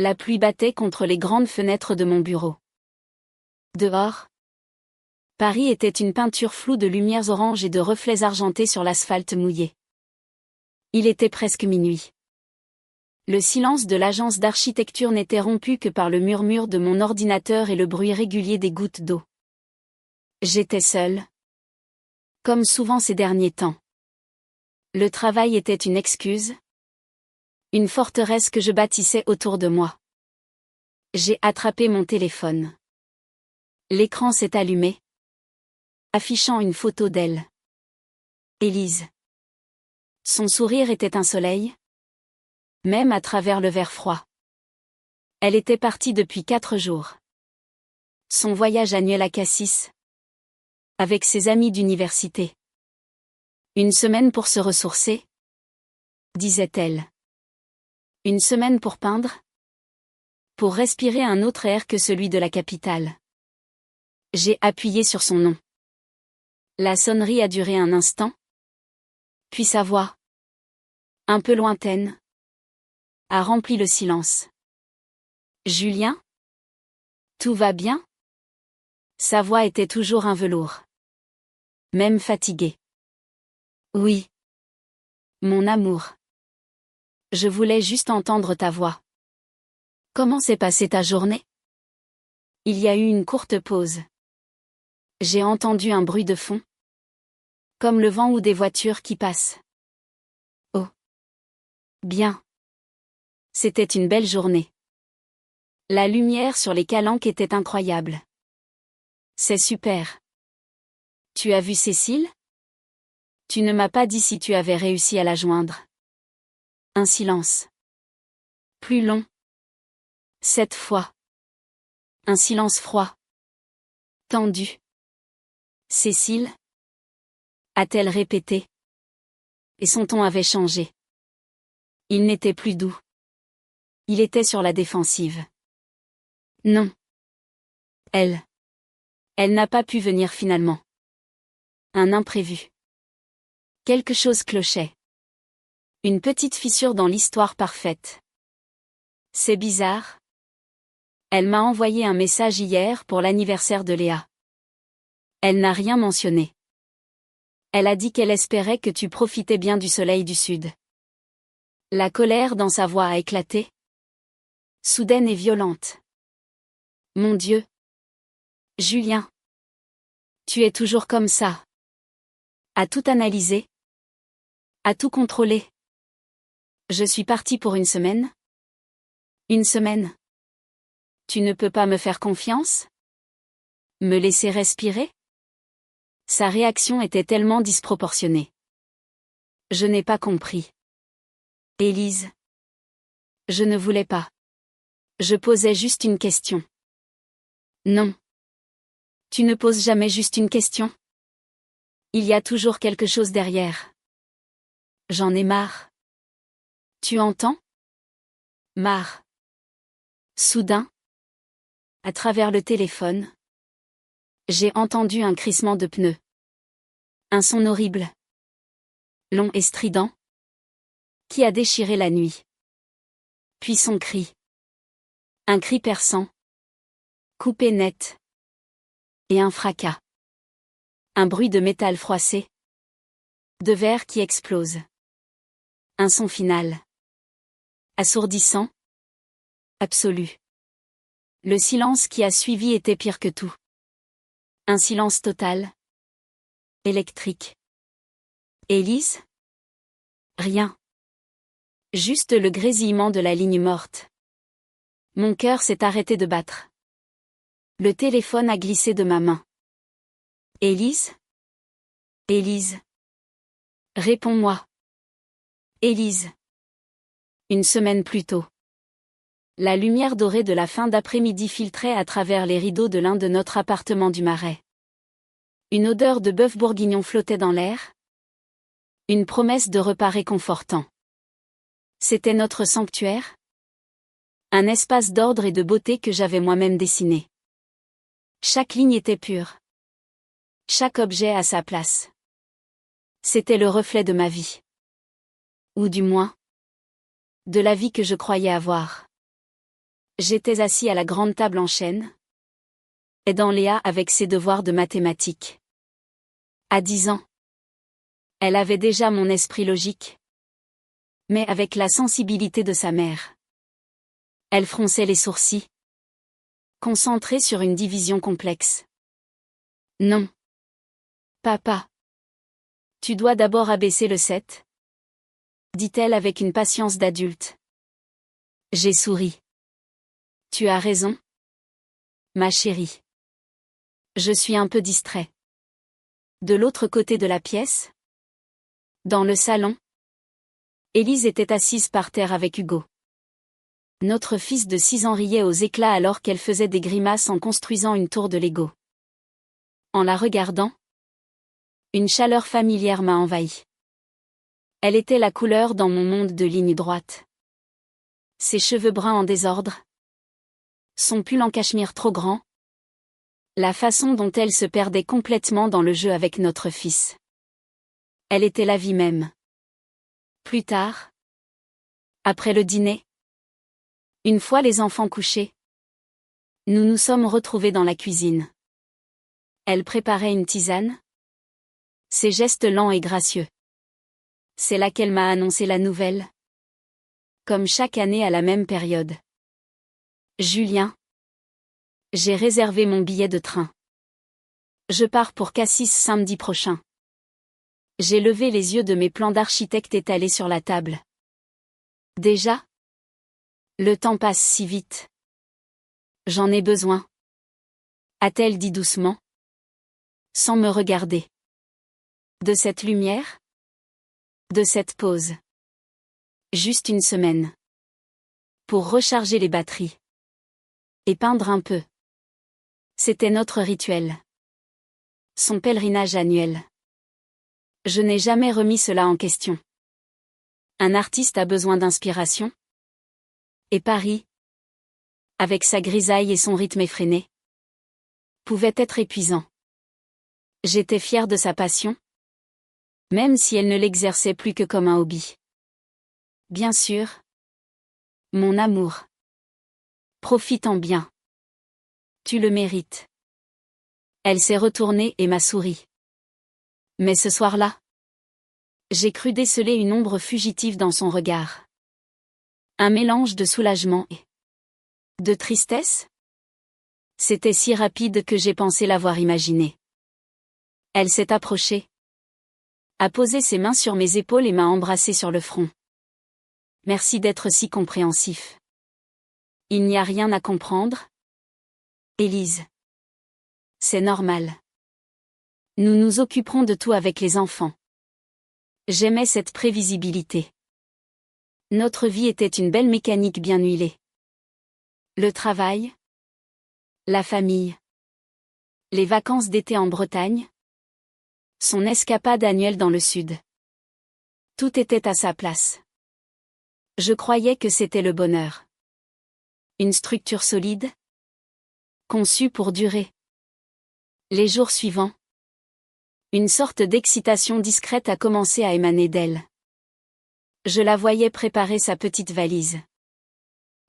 La pluie battait contre les grandes fenêtres de mon bureau. Dehors, Paris était une peinture floue de lumières oranges et de reflets argentés sur l'asphalte mouillé. Il était presque minuit. Le silence de l'agence d'architecture n'était rompu que par le murmure de mon ordinateur et le bruit régulier des gouttes d'eau. J'étais seule. Comme souvent ces derniers temps. Le travail était une excuse. Une forteresse que je bâtissais autour de moi. J'ai attrapé mon téléphone. L'écran s'est allumé, affichant une photo d'elle. Élise. Son sourire était un soleil, même à travers le verre froid. Elle était partie depuis 4 jours. Son voyage annuel à Cassis. Avec ses amis d'université. Une semaine pour se ressourcer, disait-elle. Une semaine pour peindre? Pour respirer un autre air que celui de la capitale. J'ai appuyé sur son nom. La sonnerie a duré un instant. Puis sa voix, un peu lointaine, a rempli le silence. Julien? Tout va bien? Sa voix était toujours un velours. Même fatiguée. Oui. Mon amour. Je voulais juste entendre ta voix. Comment s'est passée ta journée? Il y a eu une courte pause. J'ai entendu un bruit de fond. Comme le vent ou des voitures qui passent. Oh. Bien. C'était une belle journée. La lumière sur les calanques était incroyable. C'est super. Tu as vu Cécile? Tu ne m'as pas dit si tu avais réussi à la joindre. Un silence. Plus long. Cette fois. Un silence froid. Tendu. Cécile? A-t-elle répété? Et son ton avait changé. Il n'était plus doux. Il était sur la défensive. Non. Elle n'a pas pu venir finalement. Un imprévu. Quelque chose clochait. Une petite fissure dans l'histoire parfaite. C'est bizarre. Elle m'a envoyé un message hier pour l'anniversaire de Léa. Elle n'a rien mentionné. Elle a dit qu'elle espérait que tu profitais bien du soleil du sud. La colère dans sa voix a éclaté. Soudaine et violente. Mon Dieu. Julien. Tu es toujours comme ça. À tout analyser. À tout contrôler. Je suis partie pour une semaine. Une semaine. Tu ne peux pas me faire confiance? Me laisser respirer? Sa réaction était tellement disproportionnée. Je n'ai pas compris. Élise. Je ne voulais pas. Je posais juste une question. Non. Tu ne poses jamais juste une question? Il y a toujours quelque chose derrière. J'en ai marre. Tu entends? Marre. Soudain. À travers le téléphone. J'ai entendu un crissement de pneus. Un son horrible. Long et strident. Qui a déchiré la nuit. Puis son cri. Un cri perçant. Coupé net. Et un fracas. Un bruit de métal froissé. De verre qui explose. Un son final. Assourdissant. Absolu. Le silence qui a suivi était pire que tout. Un silence total. Électrique. Élise? Rien. Juste le grésillement de la ligne morte. Mon cœur s'est arrêté de battre. Le téléphone a glissé de ma main. Élise? Élise? Réponds-moi. Élise. Une semaine plus tôt. La lumière dorée de la fin d'après-midi filtrait à travers les rideaux de l'un de notre appartement du Marais. Une odeur de bœuf bourguignon flottait dans l'air. Une promesse de repas réconfortant. C'était notre sanctuaire. Un espace d'ordre et de beauté que j'avais moi-même dessiné. Chaque ligne était pure. Chaque objet à sa place. C'était le reflet de ma vie. Ou du moins, de la vie que je croyais avoir. J'étais assis à la grande table en chêne, aidant Léa avec ses devoirs de mathématiques. À 10 ans, elle avait déjà mon esprit logique, mais avec la sensibilité de sa mère. Elle fronçait les sourcils, concentrée sur une division complexe. Non. Papa. Tu dois d'abord abaisser le 7, dit-elle avec une patience d'adulte. J'ai souri. Tu as raison, ma chérie. Je suis un peu distrait. De l'autre côté de la pièce, dans le salon, Élise était assise par terre avec Hugo. Notre fils de 6 ans riait aux éclats alors qu'elle faisait des grimaces en construisant une tour de Lego. En la regardant, une chaleur familière m'a envahi. Elle était la couleur dans mon monde de lignes droites. Ses cheveux bruns en désordre, son pull en cachemire trop grand, la façon dont elle se perdait complètement dans le jeu avec notre fils. Elle était la vie même. Plus tard, après le dîner, une fois les enfants couchés, nous nous sommes retrouvés dans la cuisine. Elle préparait une tisane. Ses gestes lents et gracieux. C'est là qu'elle m'a annoncé la nouvelle. Comme chaque année à la même période. Julien. J'ai réservé mon billet de train. Je pars pour Cassis samedi prochain. J'ai levé les yeux de mes plans d'architecte étalés sur la table. Déjà? Le temps passe si vite. J'en ai besoin. A-t-elle dit doucement, sans me regarder. De cette lumière? De cette pause. Juste une semaine. Pour recharger les batteries. Et peindre un peu. C'était notre rituel. Son pèlerinage annuel. Je n'ai jamais remis cela en question. Un artiste a besoin d'inspiration. Et Paris, avec sa grisaille et son rythme effréné, pouvait être épuisant. J'étais fière de sa passion, même si elle ne l'exerçait plus que comme un hobby. Bien sûr. Mon amour. Profitant bien. Tu le mérites. Elle s'est retournée et m'a souri. Mais ce soir-là, j'ai cru déceler une ombre fugitive dans son regard. Un mélange de soulagement et de tristesse? C'était si rapide que j'ai pensé l'avoir imaginé. Elle s'est approchée, a posé ses mains sur mes épaules et m'a embrassé sur le front. Merci d'être si compréhensif. Il n'y a rien à comprendre, Élise. C'est normal. Nous nous occuperons de tout avec les enfants. J'aimais cette prévisibilité. Notre vie était une belle mécanique bien huilée. Le travail, la famille, les vacances d'été en Bretagne, son escapade annuelle dans le sud. Tout était à sa place. Je croyais que c'était le bonheur. Une structure solide, conçue pour durer. Les jours suivants, une sorte d'excitation discrète a commencé à émaner d'elle. Je la voyais préparer sa petite valise.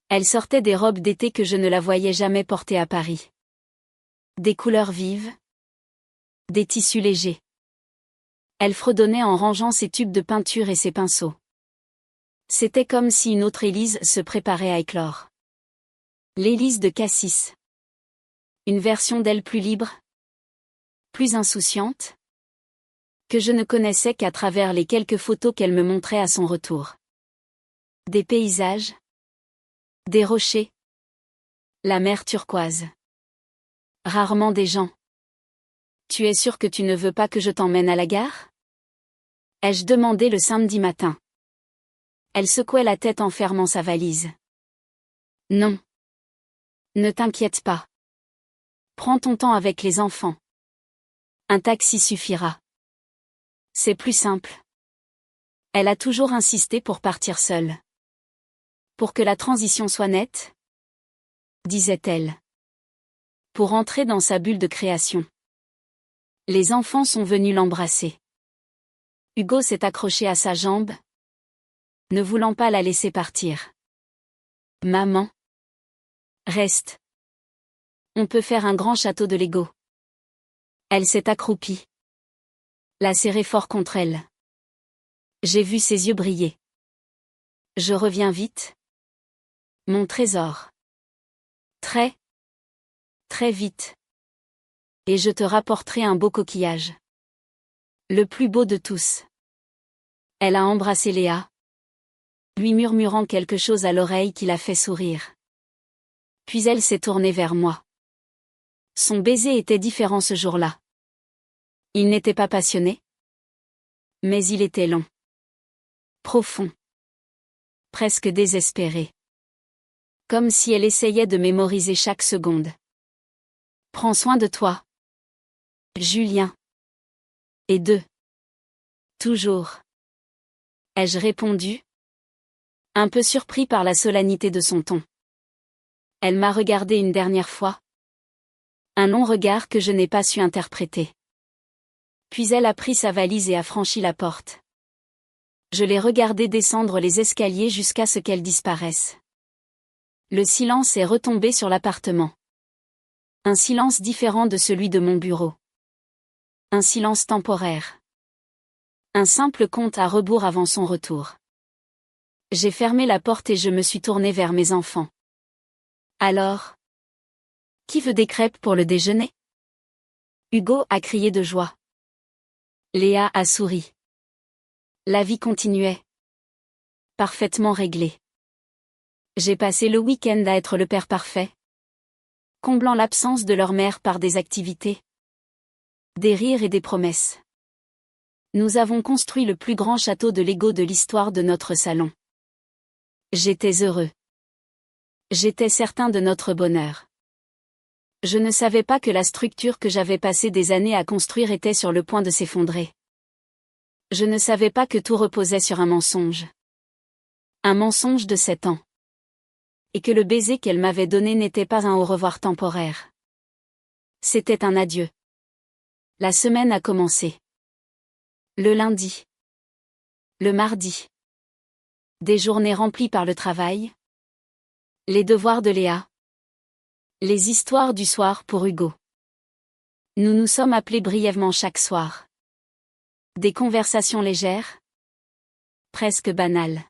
Elle sortait des robes d'été que je ne la voyais jamais porter à Paris. Des couleurs vives, des tissus légers. Elle fredonnait en rangeant ses tubes de peinture et ses pinceaux. C'était comme si une autre Élise se préparait à éclore. L'Élise de Cassis. Une version d'elle plus libre, plus insouciante, que je ne connaissais qu'à travers les quelques photos qu'elle me montrait à son retour. Des paysages, des rochers, la mer turquoise. Rarement des gens. Tu es sûr que tu ne veux pas que je t'emmène à la gare? Ai-je demandé le samedi matin. Elle secouait la tête en fermant sa valise. Non. Ne t'inquiète pas. Prends ton temps avec les enfants. Un taxi suffira. C'est plus simple. Elle a toujours insisté pour partir seule. Pour que la transition soit nette, disait-elle. Pour entrer dans sa bulle de création. Les enfants sont venus l'embrasser. Hugo s'est accroché à sa jambe, ne voulant pas la laisser partir. Maman. Reste. On peut faire un grand château de Lego. Elle s'est accroupie. La serré fort contre elle. J'ai vu ses yeux briller. Je reviens vite. Mon trésor. Très, très vite. Et je te rapporterai un beau coquillage. Le plus beau de tous. Elle a embrassé Léa, lui murmurant quelque chose à l'oreille qui la fait sourire. Puis elle s'est tournée vers moi. Son baiser était différent ce jour-là. Il n'était pas passionné, mais il était long. Profond. Presque désespéré. Comme si elle essayait de mémoriser chaque seconde. Prends soin de toi, Julien. Et d'eux. Toujours. Ai-je répondu? Un peu surpris par la solennité de son ton. Elle m'a regardé une dernière fois. Un long regard que je n'ai pas su interpréter. Puis elle a pris sa valise et a franchi la porte. Je l'ai regardée descendre les escaliers jusqu'à ce qu'elle disparaisse. Le silence est retombé sur l'appartement. Un silence différent de celui de mon bureau. Un silence temporaire. Un simple compte à rebours avant son retour. J'ai fermé la porte et je me suis tournée vers mes enfants. Alors? Qui veut des crêpes pour le déjeuner? Hugo a crié de joie. Léa a souri. La vie continuait. Parfaitement réglée. J'ai passé le week-end à être le père parfait. Comblant l'absence de leur mère par des activités. Des rires et des promesses. Nous avons construit le plus grand château de Lego de l'histoire de notre salon. J'étais heureux. J'étais certain de notre bonheur. Je ne savais pas que la structure que j'avais passé des années à construire était sur le point de s'effondrer. Je ne savais pas que tout reposait sur un mensonge. Un mensonge de 7 ans. Et que le baiser qu'elle m'avait donné n'était pas un au revoir temporaire. C'était un adieu. La semaine a commencé. Le lundi. Le mardi. Des journées remplies par le travail. Les devoirs de Léa. Les histoires du soir pour Hugo. Nous nous sommes appelés brièvement chaque soir. Des conversations légères. Presque banales.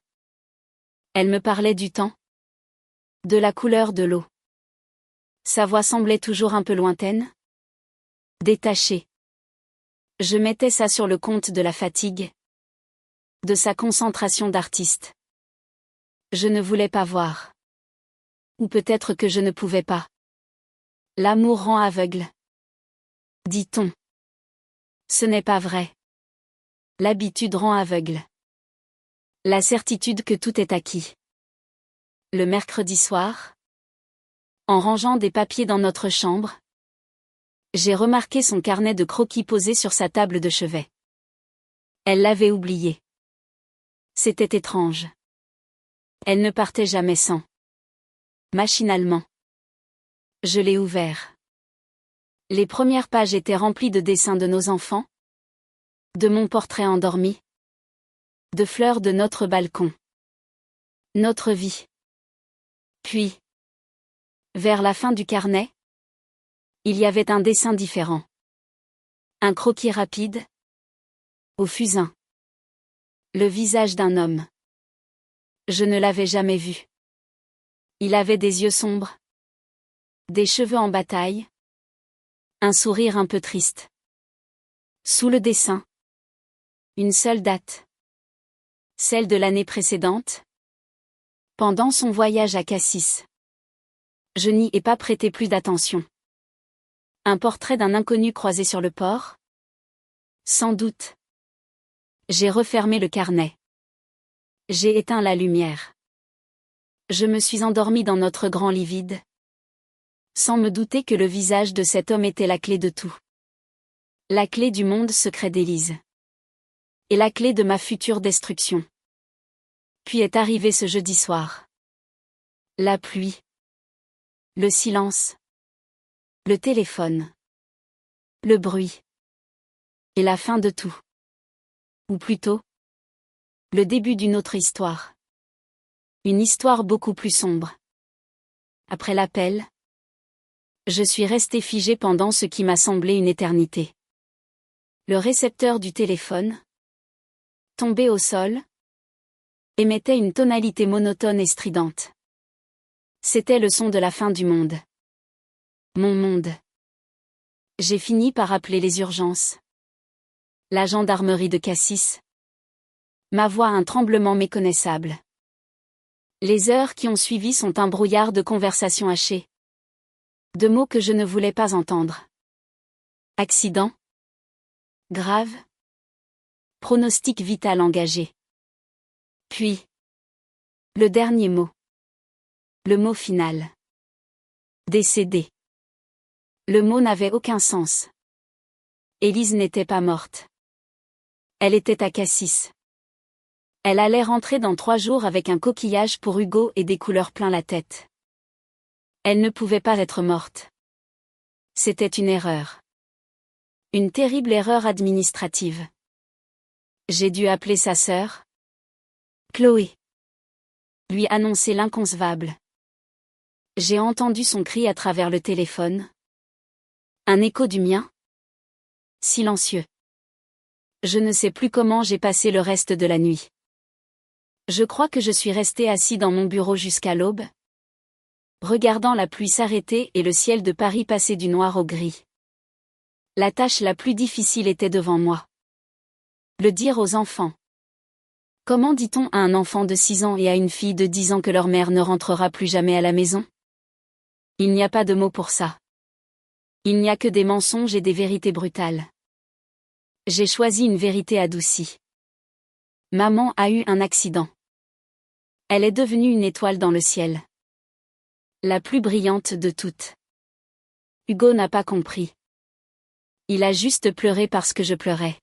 Elle me parlait du temps. De la couleur de l'eau. Sa voix semblait toujours un peu lointaine. Détachée. Je mettais ça sur le compte de la fatigue. De sa concentration d'artiste. Je ne voulais pas voir. Ou peut-être que je ne pouvais pas. L'amour rend aveugle. Dit-on. Ce n'est pas vrai. L'habitude rend aveugle. La certitude que tout est acquis. Le mercredi soir, en rangeant des papiers dans notre chambre, j'ai remarqué son carnet de croquis posé sur sa table de chevet. Elle l'avait oublié. C'était étrange. Elle ne partait jamais sans. Machinalement. Je l'ai ouvert. Les premières pages étaient remplies de dessins de nos enfants. De mon portrait endormi. De fleurs de notre balcon. Notre vie. Puis, vers la fin du carnet, il y avait un dessin différent. Un croquis rapide. Au fusain. Le visage d'un homme. Je ne l'avais jamais vu. Il avait des yeux sombres. Des cheveux en bataille. Un sourire un peu triste. Sous le dessin. Une seule date. Celle de l'année précédente. Pendant son voyage à Cassis. Je n'y ai pas prêté plus d'attention. Un portrait d'un inconnu croisé sur le port? Sans doute. J'ai refermé le carnet. J'ai éteint la lumière. Je me suis endormi dans notre grand lit vide. Sans me douter que le visage de cet homme était la clé de tout. La clé du monde secret d'Élise. Et la clé de ma future destruction. Puis est arrivé ce jeudi soir. La pluie. Le silence. Le téléphone. Le bruit. Et la fin de tout. Ou plutôt, le début d'une autre histoire. Une histoire beaucoup plus sombre. Après l'appel, je suis resté figé pendant ce qui m'a semblé une éternité. Le récepteur du téléphone, tombé au sol, émettait une tonalité monotone et stridente. C'était le son de la fin du monde. Mon monde. J'ai fini par appeler les urgences. La gendarmerie de Cassis. Ma voix un tremblement méconnaissable. Les heures qui ont suivi sont un brouillard de conversations hachées. De mots que je ne voulais pas entendre. Accident. Grave. Pronostic vital engagé. Puis. Le dernier mot. Le mot final. Décédé. Le mot n'avait aucun sens. Élise n'était pas morte. Elle était à Cassis. Elle allait rentrer dans 3 jours avec un coquillage pour Hugo et des couleurs plein la tête. Elle ne pouvait pas être morte. C'était une erreur. Une terrible erreur administrative. J'ai dû appeler sa sœur, Chloé. Lui annoncer l'inconcevable. J'ai entendu son cri à travers le téléphone. Un écho du mien. Silencieux. Je ne sais plus comment j'ai passé le reste de la nuit. Je crois que je suis resté assis dans mon bureau jusqu'à l'aube, regardant la pluie s'arrêter et le ciel de Paris passer du noir au gris. La tâche la plus difficile était devant moi. Le dire aux enfants. Comment dit-on à un enfant de 6 ans et à une fille de 10 ans que leur mère ne rentrera plus jamais à la maison? Il n'y a pas de mots pour ça. Il n'y a que des mensonges et des vérités brutales. J'ai choisi une vérité adoucie. Maman a eu un accident. Elle est devenue une étoile dans le ciel. La plus brillante de toutes. Hugo n'a pas compris. Il a juste pleuré parce que je pleurais.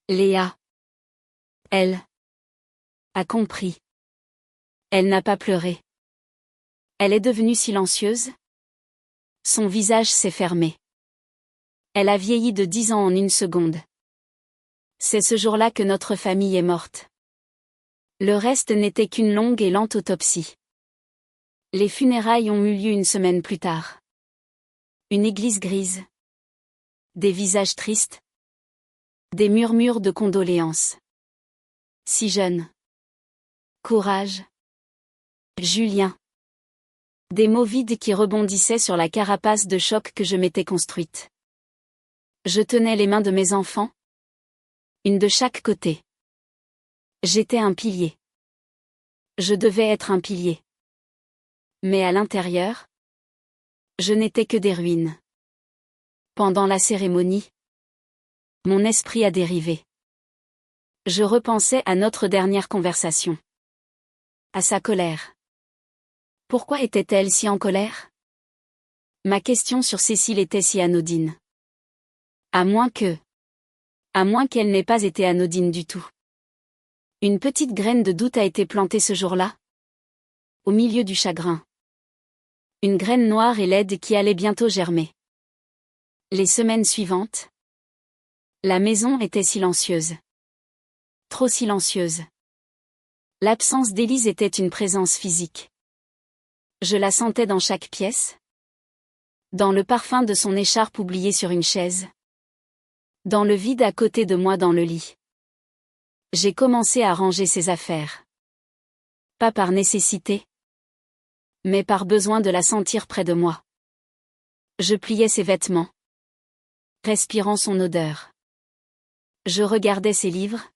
Léa. Elle. A compris. Elle n'a pas pleuré. Elle est devenue silencieuse. Son visage s'est fermé. Elle a vieilli de 10 ans en une seconde. C'est ce jour-là que notre famille est morte. Le reste n'était qu'une longue et lente autopsie. Les funérailles ont eu lieu une semaine plus tard. Une église grise. Des visages tristes. Des murmures de condoléances. Si jeune. Courage. Julien. Des mots vides qui rebondissaient sur la carapace de choc que je m'étais construite. Je tenais les mains de mes enfants. Une de chaque côté. J'étais un pilier. Je devais être un pilier. Mais à l'intérieur, je n'étais que des ruines. Pendant la cérémonie, mon esprit a dérivé. Je repensais à notre dernière conversation. À sa colère. Pourquoi était-elle si en colère? Ma question sur Cécile était si anodine. À moins qu'elle n'ait pas été anodine du tout. Une petite graine de doute a été plantée ce jour-là. Au milieu du chagrin. Une graine noire et laide qui allait bientôt germer. Les semaines suivantes. La maison était silencieuse. Trop silencieuse. L'absence d'Élise était une présence physique. Je la sentais dans chaque pièce. Dans le parfum de son écharpe oubliée sur une chaise. Dans le vide à côté de moi dans le lit. J'ai commencé à ranger ses affaires. Pas par nécessité, mais par besoin de la sentir près de moi. Je pliais ses vêtements, respirant son odeur. Je regardais ses livres,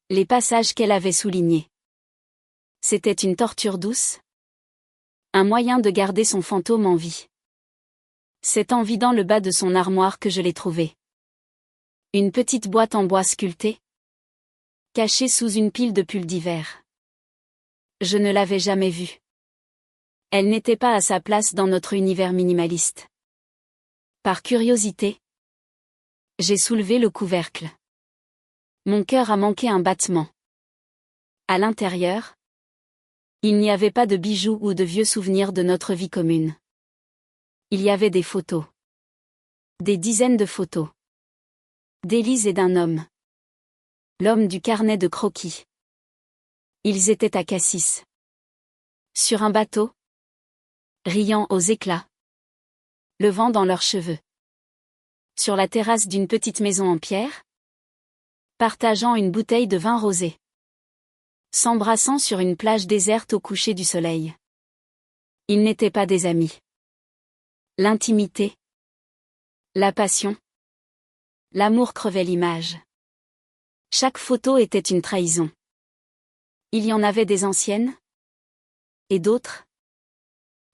les passages qu'elle avait soulignés. C'était une torture douce, un moyen de garder son fantôme en vie. C'est en vidant le bas de son armoire que je l'ai trouvé. Une petite boîte en bois sculpté, cachée sous une pile de pulls d'hiver. Je ne l'avais jamais vue. Elle n'était pas à sa place dans notre univers minimaliste. Par curiosité, j'ai soulevé le couvercle. Mon cœur a manqué un battement. À l'intérieur, il n'y avait pas de bijoux ou de vieux souvenirs de notre vie commune. Il y avait des photos. Des dizaines de photos. D'Élise et d'un homme. L'homme du carnet de croquis. Ils étaient à Cassis. Sur un bateau. riant aux éclats, le vent dans leurs cheveux. Sur la terrasse d'une petite maison en pierre, partageant une bouteille de vin rosé. S'embrassant sur une plage déserte au coucher du soleil. Ils n'étaient pas des amis. L'intimité, la passion, l'amour crevait l'image. Chaque photo était une trahison. Il y en avait des anciennes, et d'autres,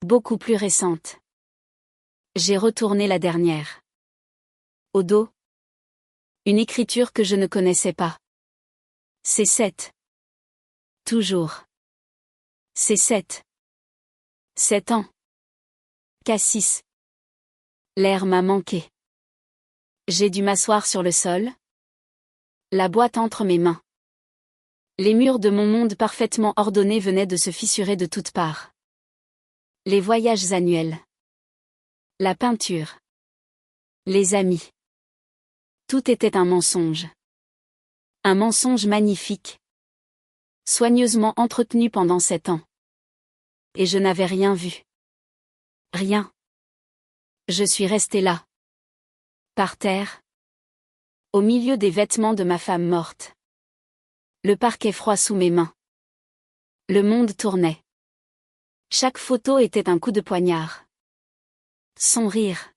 beaucoup plus récentes. J'ai retourné la dernière. Au dos, une écriture que je ne connaissais pas. C'est 7. Toujours. C'est 7. 7 ans. Cassis. L'air m'a manqué. J'ai dû m'asseoir sur le sol. La boîte entre mes mains. Les murs de mon monde parfaitement ordonné venaient de se fissurer de toutes parts. Les voyages annuels. La peinture. Les amis. Tout était un mensonge. Un mensonge magnifique. Soigneusement entretenu pendant 7 ans. Et je n'avais rien vu. Rien. Je suis resté là. Par terre. Au milieu des vêtements de ma femme morte. Le parquet froid sous mes mains. Le monde tournait. Chaque photo était un coup de poignard. Son rire.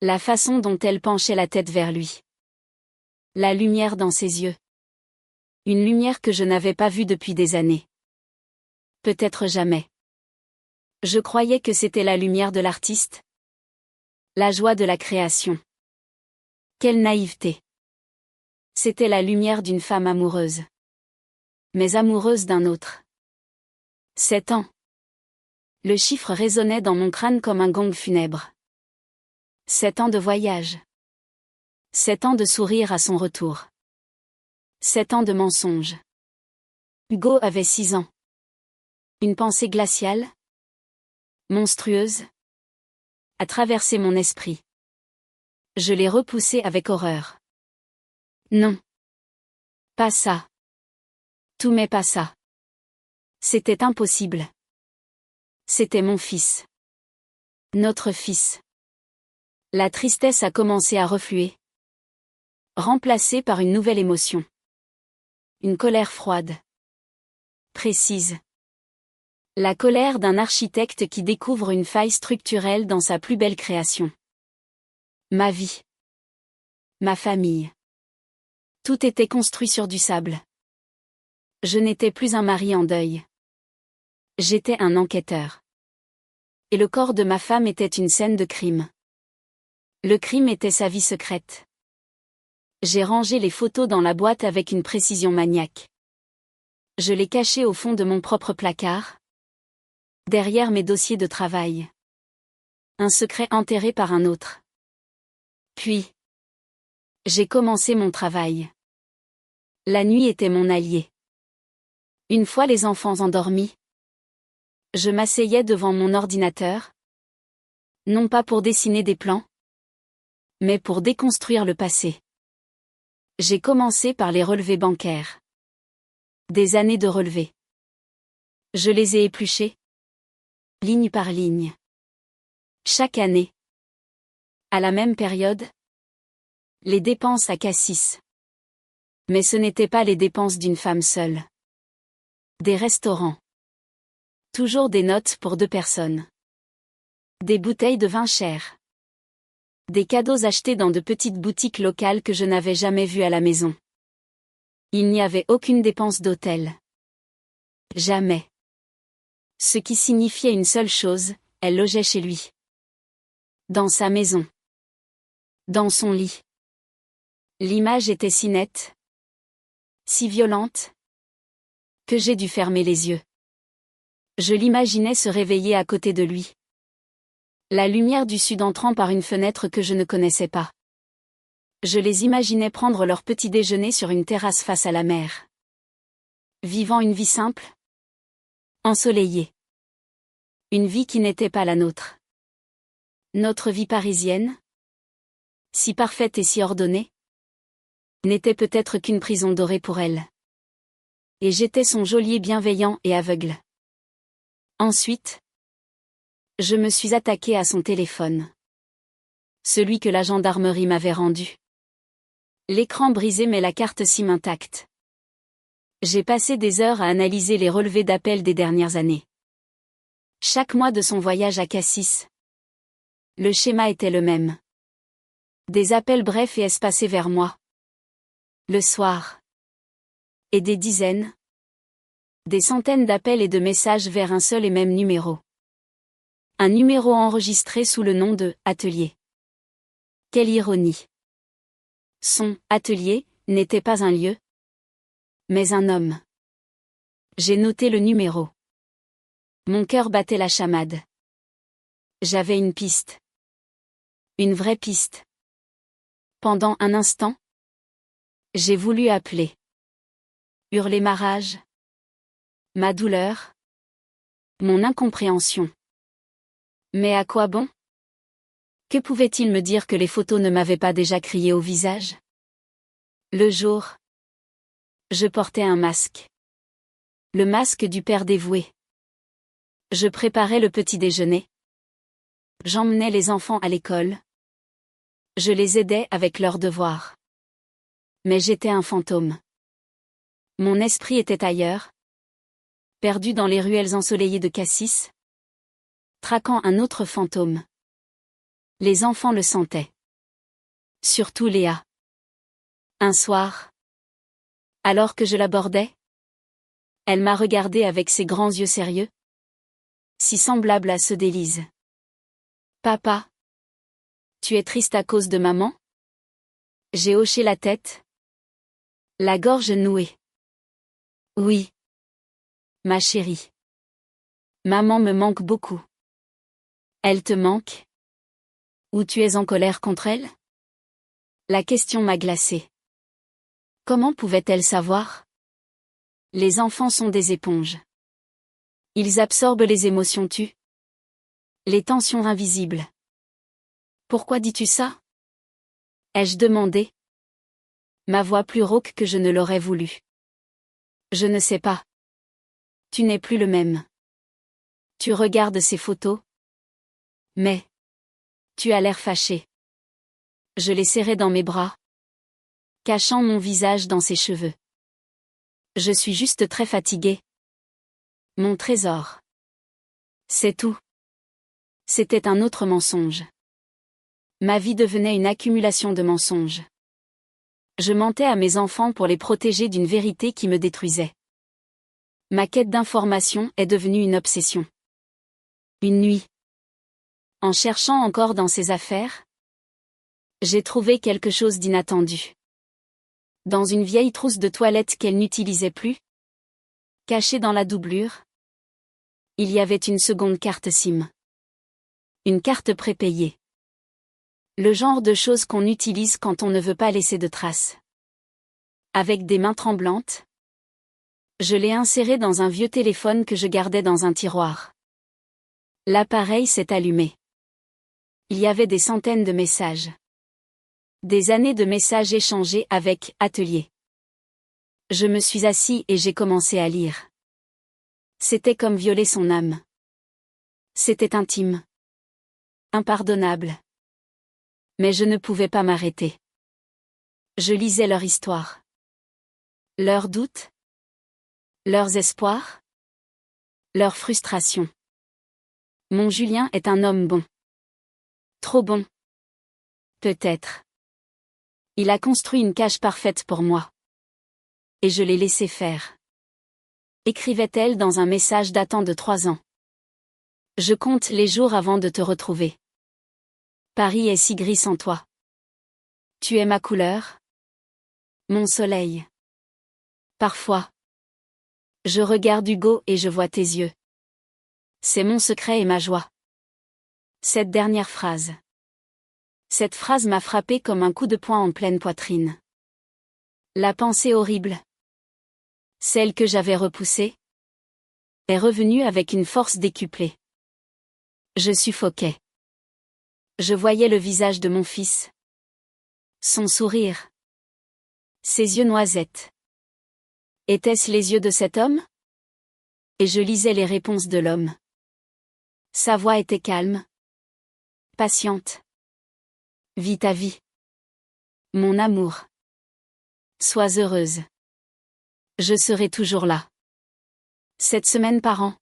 La façon dont elle penchait la tête vers lui. La lumière dans ses yeux. Une lumière que je n'avais pas vue depuis des années. Peut-être jamais. Je croyais que c'était la lumière de l'artiste. La joie de la création. Quelle naïveté. C'était la lumière d'une femme amoureuse. Mais amoureuse d'un autre. 7 ans. Le chiffre résonnait dans mon crâne comme un gong funèbre. 7 ans de voyage. 7 ans de sourire à son retour. 7 ans de mensonges. Hugo avait 6 ans. Une pensée glaciale, monstrueuse, a traversé mon esprit. Je l'ai repoussée avec horreur. Non. Pas ça. Tout mais pas ça. C'était impossible. C'était mon fils. Notre fils. La tristesse a commencé à refluer. Remplacée par une nouvelle émotion. Une colère froide. Précise. La colère d'un architecte qui découvre une faille structurelle dans sa plus belle création. Ma vie. Ma famille. Tout était construit sur du sable. Je n'étais plus un mari en deuil. J'étais un enquêteur. Et le corps de ma femme était une scène de crime. Le crime était sa vie secrète. J'ai rangé les photos dans la boîte avec une précision maniaque. Je les cachais au fond de mon propre placard. Derrière mes dossiers de travail. Un secret enterré par un autre. Puis, j'ai commencé mon travail. La nuit était mon allié. Une fois les enfants endormis, je m'asseyais devant mon ordinateur. Non pas pour dessiner des plans, mais pour déconstruire le passé. J'ai commencé par les relevés bancaires. Des années de relevés. Je les ai épluchés. Ligne par ligne. Chaque année. À la même période. Les dépenses à Cassis. Mais ce n'étaient pas les dépenses d'une femme seule. Des restaurants. Toujours des notes pour 2 personnes. Des bouteilles de vin cher. Des cadeaux achetés dans de petites boutiques locales que je n'avais jamais vues à la maison. Il n'y avait aucune dépense d'hôtel. Jamais. Ce qui signifiait une seule chose, elle logeait chez lui. Dans sa maison. Dans son lit. L'image était si nette. Si violente. Que j'ai dû fermer les yeux. Je l'imaginais se réveiller à côté de lui. La lumière du sud entrant par une fenêtre que je ne connaissais pas. Je les imaginais prendre leur petit déjeuner sur une terrasse face à la mer. Vivant une vie simple. Ensoleillée. Une vie qui n'était pas la nôtre. Notre vie parisienne, si parfaite et si ordonnée, n'était peut-être qu'une prison dorée pour elle. Et j'étais son geôlier bienveillant et aveugle. Ensuite, Je me suis attaqué à son téléphone. Celui que la gendarmerie m'avait rendu. L'écran brisé mais la carte SIM intacte. J'ai passé des heures à analyser les relevés d'appels des dernières années. Chaque mois de son voyage à Cassis. Le schéma était le même. Des appels brefs et espacés vers moi. Le soir. Et des dizaines. Des centaines d'appels et de messages vers un seul et même numéro. Un numéro enregistré sous le nom de « Atelier ». Quelle ironie. Son « Atelier » n'était pas un lieu, mais un homme. J'ai noté le numéro. Mon cœur battait la chamade. J'avais une piste. Une vraie piste. Pendant un instant, j'ai voulu appeler. Hurler ma rage. Ma douleur. Mon incompréhension. Mais à quoi bon? Que pouvait-il me dire que les photos ne m'avaient pas déjà crié au visage? Le jour, je portais un masque. Le masque du père dévoué. Je préparais le petit déjeuner. J'emmenais les enfants à l'école. Je les aidais avec leurs devoirs. Mais j'étais un fantôme. Mon esprit était ailleurs. Perdu dans les ruelles ensoleillées de Cassis. Traquant un autre fantôme. Les enfants le sentaient. Surtout Léa. Un soir, alors que je l'abordais, elle m'a regardé avec ses grands yeux sérieux, si semblables à ceux d'Élise. Papa, tu es triste à cause de maman? J'ai hoché la tête, la gorge nouée. Oui, ma chérie. Maman me manque beaucoup. Elle te manque? Ou tu es en colère contre elle? La question m'a glacée. Comment pouvait-elle savoir? Les enfants sont des éponges. Ils absorbent les émotions tues. Les tensions invisibles. Pourquoi dis-tu ça? Ai-je demandé? Ma voix plus rauque que je ne l'aurais voulu. Je ne sais pas. Tu n'es plus le même. Tu regardes ces photos. Mais. Tu as l'air fâché. Je l'ai serré dans mes bras. Cachant mon visage dans ses cheveux. Je suis juste très fatiguée. Mon trésor. C'est tout. C'était un autre mensonge. Ma vie devenait une accumulation de mensonges. Je mentais à mes enfants pour les protéger d'une vérité qui me détruisait. Ma quête d'information est devenue une obsession. Une nuit. En cherchant encore dans ses affaires, j'ai trouvé quelque chose d'inattendu. Dans une vieille trousse de toilette qu'elle n'utilisait plus, cachée dans la doublure, il y avait une seconde carte SIM. Une carte prépayée. Le genre de choses qu'on utilise quand on ne veut pas laisser de traces. Avec des mains tremblantes, je l'ai insérée dans un vieux téléphone que je gardais dans un tiroir. L'appareil s'est allumé. Il y avait des centaines de messages. Des années de messages échangés avec « Atelier ». Je me suis assis et j'ai commencé à lire. C'était comme violer son âme. C'était intime. Impardonnable. Mais je ne pouvais pas m'arrêter. Je lisais leur histoire. Leurs doutes. Leurs espoirs. Leurs frustrations. Mon Julien est un homme bon. Trop bon. Peut-être. Il a construit une cage parfaite pour moi. Et je l'ai laissé faire. Écrivait-elle dans un message datant de 3 ans. Je compte les jours avant de te retrouver. Paris est si gris sans toi. Tu es ma couleur. Mon soleil. Parfois. Je regarde Hugo et je vois tes yeux. C'est mon secret et ma joie. Cette dernière phrase. Cette phrase m'a frappé comme un coup de poing en pleine poitrine. La pensée horrible. Celle que j'avais repoussée. Est revenue avec une force décuplée. Je suffoquais. Je voyais le visage de mon fils. Son sourire. Ses yeux noisettes. Étaient-ce les yeux de cet homme? Et je lisais les réponses de l'homme. Sa voix était calme, patiente. Vis ta vie. Mon amour. Sois heureuse. Je serai toujours là. 7 semaines par an.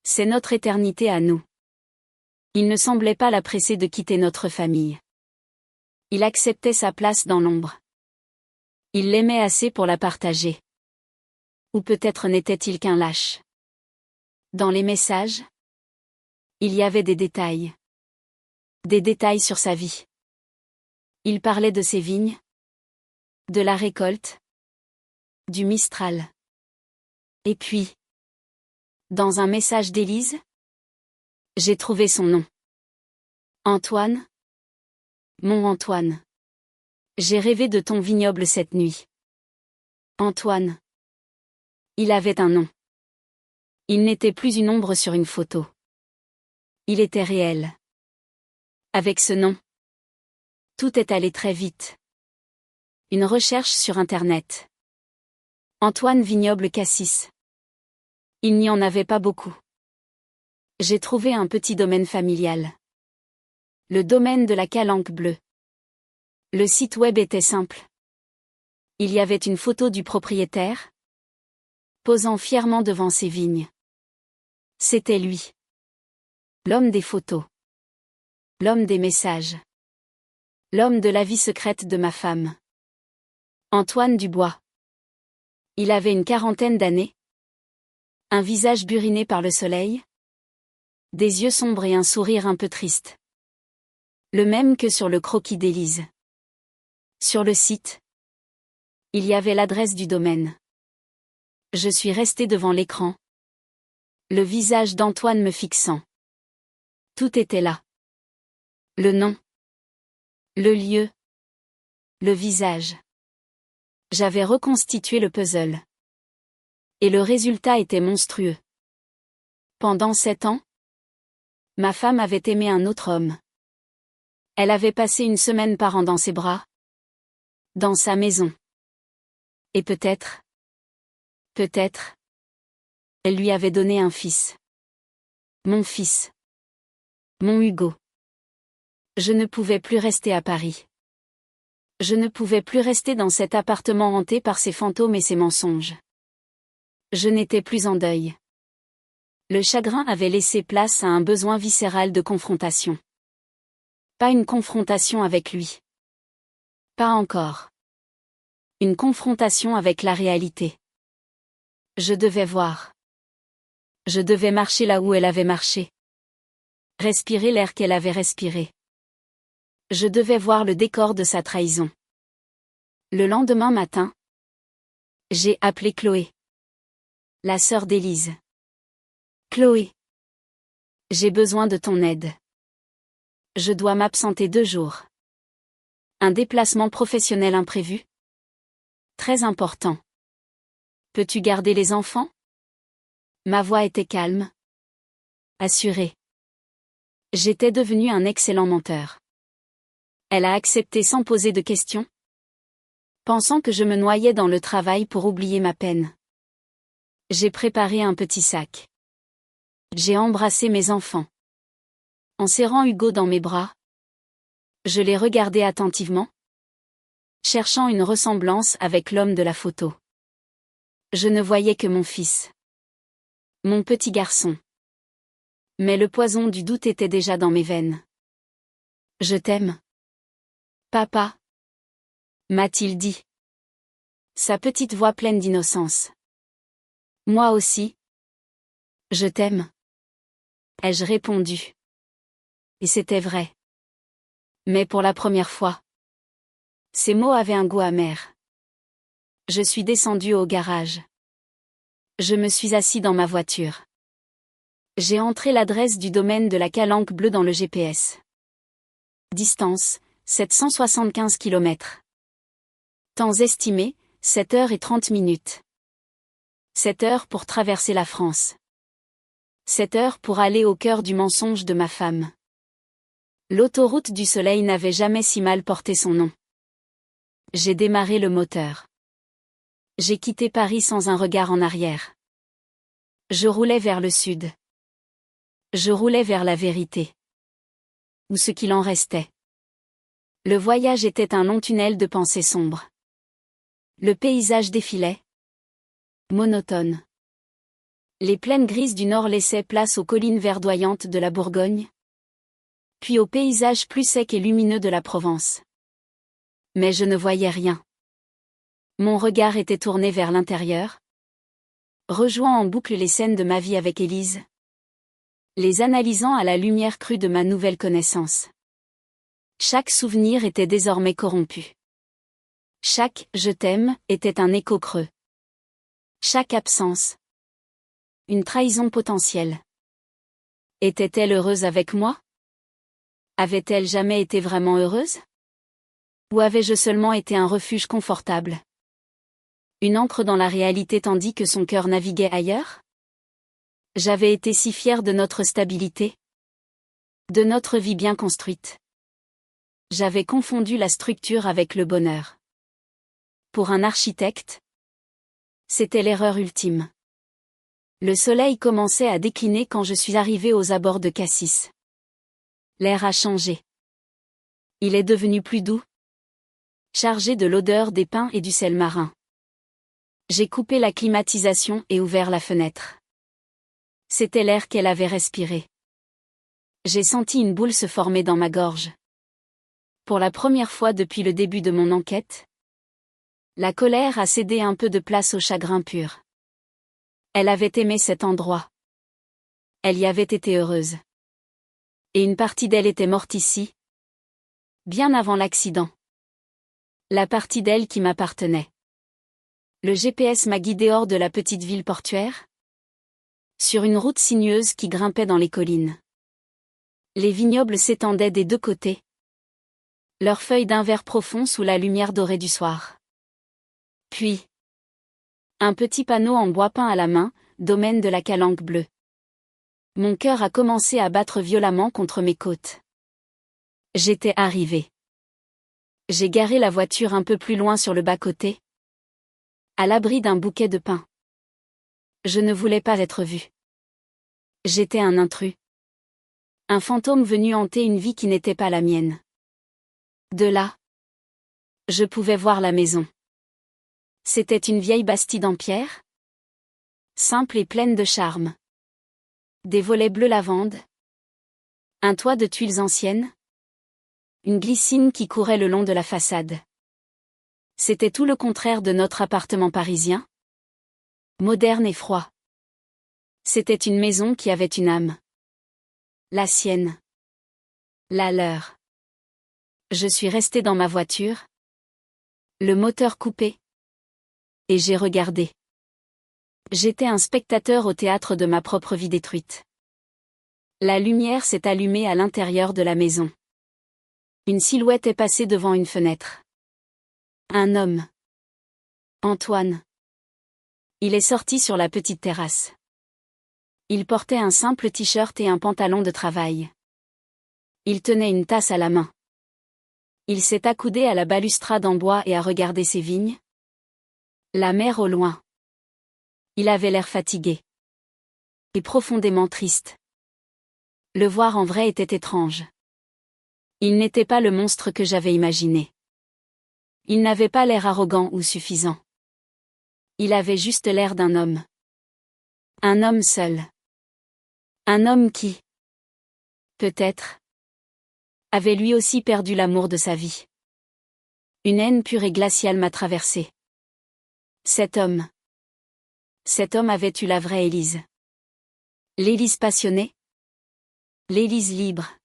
C'est notre éternité à nous. Il ne semblait pas la presser de quitter notre famille. Il acceptait sa place dans l'ombre. Il l'aimait assez pour la partager. Ou peut-être n'était-il qu'un lâche. Dans les messages, il y avait des détails. Des détails sur sa vie. Il parlait de ses vignes, de la récolte, du Mistral. Et puis, dans un message d'Élise, j'ai trouvé son nom. Antoine. Mon Antoine. J'ai rêvé de ton vignoble cette nuit. Antoine. Il avait un nom. Il n'était plus une ombre sur une photo. Il était réel. Avec ce nom, tout est allé très vite. Une recherche sur Internet. Antoine Vignoble Cassis. Il n'y en avait pas beaucoup. J'ai trouvé un petit domaine familial. Le domaine de la Calanque bleue. Le site web était simple. Il y avait une photo du propriétaire, posant fièrement devant ses vignes. C'était lui. L'homme des photos. L'homme des messages. L'homme de la vie secrète de ma femme. Antoine Dubois. Il avait une 40aine d'années. Un visage buriné par le soleil. Des yeux sombres et un sourire un peu triste. Le même que sur le croquis d'Élise. Sur le site, il y avait l'adresse du domaine. Je suis resté devant l'écran. Le visage d'Antoine me fixant. Tout était là. Le nom. Le lieu. Le visage. J'avais reconstitué le puzzle. Et le résultat était monstrueux. Pendant 7 ans, ma femme avait aimé un autre homme. Elle avait passé une semaine par an dans ses bras. Dans sa maison. Et peut-être, elle lui avait donné un fils. Mon fils. Mon Hugo. Je ne pouvais plus rester à Paris. Je ne pouvais plus rester dans cet appartement hanté par ses fantômes et ses mensonges. Je n'étais plus en deuil. Le chagrin avait laissé place à un besoin viscéral de confrontation. Pas une confrontation avec lui. Pas encore. Une confrontation avec la réalité. Je devais voir. Je devais marcher là où elle avait marché. Respirer l'air qu'elle avait respiré. Je devais voir le décor de sa trahison. Le lendemain matin, j'ai appelé Chloé. La sœur d'Élise. Chloé. J'ai besoin de ton aide. Je dois m'absenter 2 jours. Un déplacement professionnel imprévu. Très important. Peux-tu garder les enfants? Ma voix était calme. Assurée. J'étais devenu un excellent menteur. Elle a accepté sans poser de questions. Pensant que je me noyais dans le travail pour oublier ma peine. J'ai préparé un petit sac. J'ai embrassé mes enfants. En serrant Hugo dans mes bras, je les regardais attentivement, cherchant une ressemblance avec l'homme de la photo. Je ne voyais que mon fils. Mon petit garçon. Mais le poison du doute était déjà dans mes veines. Je t'aime. Papa. M'a-t-il dit. Sa petite voix pleine d'innocence. Moi aussi. Je t'aime. Ai-je répondu. Et c'était vrai. Mais pour la première fois. Ces mots avaient un goût amer. Je suis descendu au garage. Je me suis assis dans ma voiture. J'ai entré l'adresse du domaine de la Calanque bleue dans le GPS. Distance, 775 km. Temps estimé, 7h30. 7 heures pour traverser la France. 7 heures pour aller au cœur du mensonge de ma femme. L'autoroute du soleil n'avait jamais si mal porté son nom. J'ai démarré le moteur. J'ai quitté Paris sans un regard en arrière. Je roulais vers le sud. Je roulais vers la vérité. Ou ce qu'il en restait. Le voyage était un long tunnel de pensées sombres. Le paysage défilait. Monotone. Les plaines grises du nord laissaient place aux collines verdoyantes de la Bourgogne. Puis au paysage plus sec et lumineux de la Provence. Mais je ne voyais rien. Mon regard était tourné vers l'intérieur, rejoint en boucle les scènes de ma vie avec Élise, les analysant à la lumière crue de ma nouvelle connaissance. Chaque souvenir était désormais corrompu. Chaque « je t'aime » était un écho creux. Chaque absence, une trahison potentielle. Était-elle heureuse avec moi? Avait-elle jamais été vraiment heureuse? Ou avais-je seulement été un refuge confortable? Une ancre dans la réalité tandis que son cœur naviguait ailleurs? J'avais été si fière de notre stabilité, de notre vie bien construite. J'avais confondu la structure avec le bonheur. Pour un architecte, c'était l'erreur ultime. Le soleil commençait à décliner quand je suis arrivée aux abords de Cassis. L'air a changé. Il est devenu plus doux, chargé de l'odeur des pins et du sel marin. J'ai coupé la climatisation et ouvert la fenêtre. C'était l'air qu'elle avait respiré. J'ai senti une boule se former dans ma gorge. Pour la première fois depuis le début de mon enquête, la colère a cédé un peu de place au chagrin pur. Elle avait aimé cet endroit. Elle y avait été heureuse. Et une partie d'elle était morte ici, bien avant l'accident. La partie d'elle qui m'appartenait. Le GPS m'a guidé hors de la petite ville portuaire, sur une route sinueuse qui grimpait dans les collines. Les vignobles s'étendaient des deux côtés, leurs feuilles d'un vert profond sous la lumière dorée du soir. Puis, un petit panneau en bois peint à la main, domaine de la Calanque bleue. Mon cœur a commencé à battre violemment contre mes côtes. J'étais arrivée. J'ai garé la voiture un peu plus loin sur le bas-côté, à l'abri d'un bouquet de pins. Je ne voulais pas être vue. J'étais un intrus. Un fantôme venu hanter une vie qui n'était pas la mienne. De là, je pouvais voir la maison. C'était une vieille bastide en pierre, simple et pleine de charme. Des volets bleu lavande, un toit de tuiles anciennes, une glycine qui courait le long de la façade. C'était tout le contraire de notre appartement parisien, moderne et froid. C'était une maison qui avait une âme. La sienne. La leur. Je suis restée dans ma voiture, le moteur coupé, et j'ai regardé. J'étais un spectateur au théâtre de ma propre vie détruite. La lumière s'est allumée à l'intérieur de la maison. Une silhouette est passée devant une fenêtre. Un homme. Antoine. Il est sorti sur la petite terrasse. Il portait un simple t-shirt et un pantalon de travail. Il tenait une tasse à la main. Il s'est accoudé à la balustrade en bois et a regardé ses vignes. La mer au loin. Il avait l'air fatigué. Et profondément triste. Le voir en vrai était étrange. Il n'était pas le monstre que j'avais imaginé. Il n'avait pas l'air arrogant ou suffisant. Il avait juste l'air d'un homme. Un homme seul. Un homme qui, peut-être, avait lui aussi perdu l'amour de sa vie. Une haine pure et glaciale m'a traversé. Cet homme avait eu la vraie Élise. L'Élise passionnée. L'Élise libre.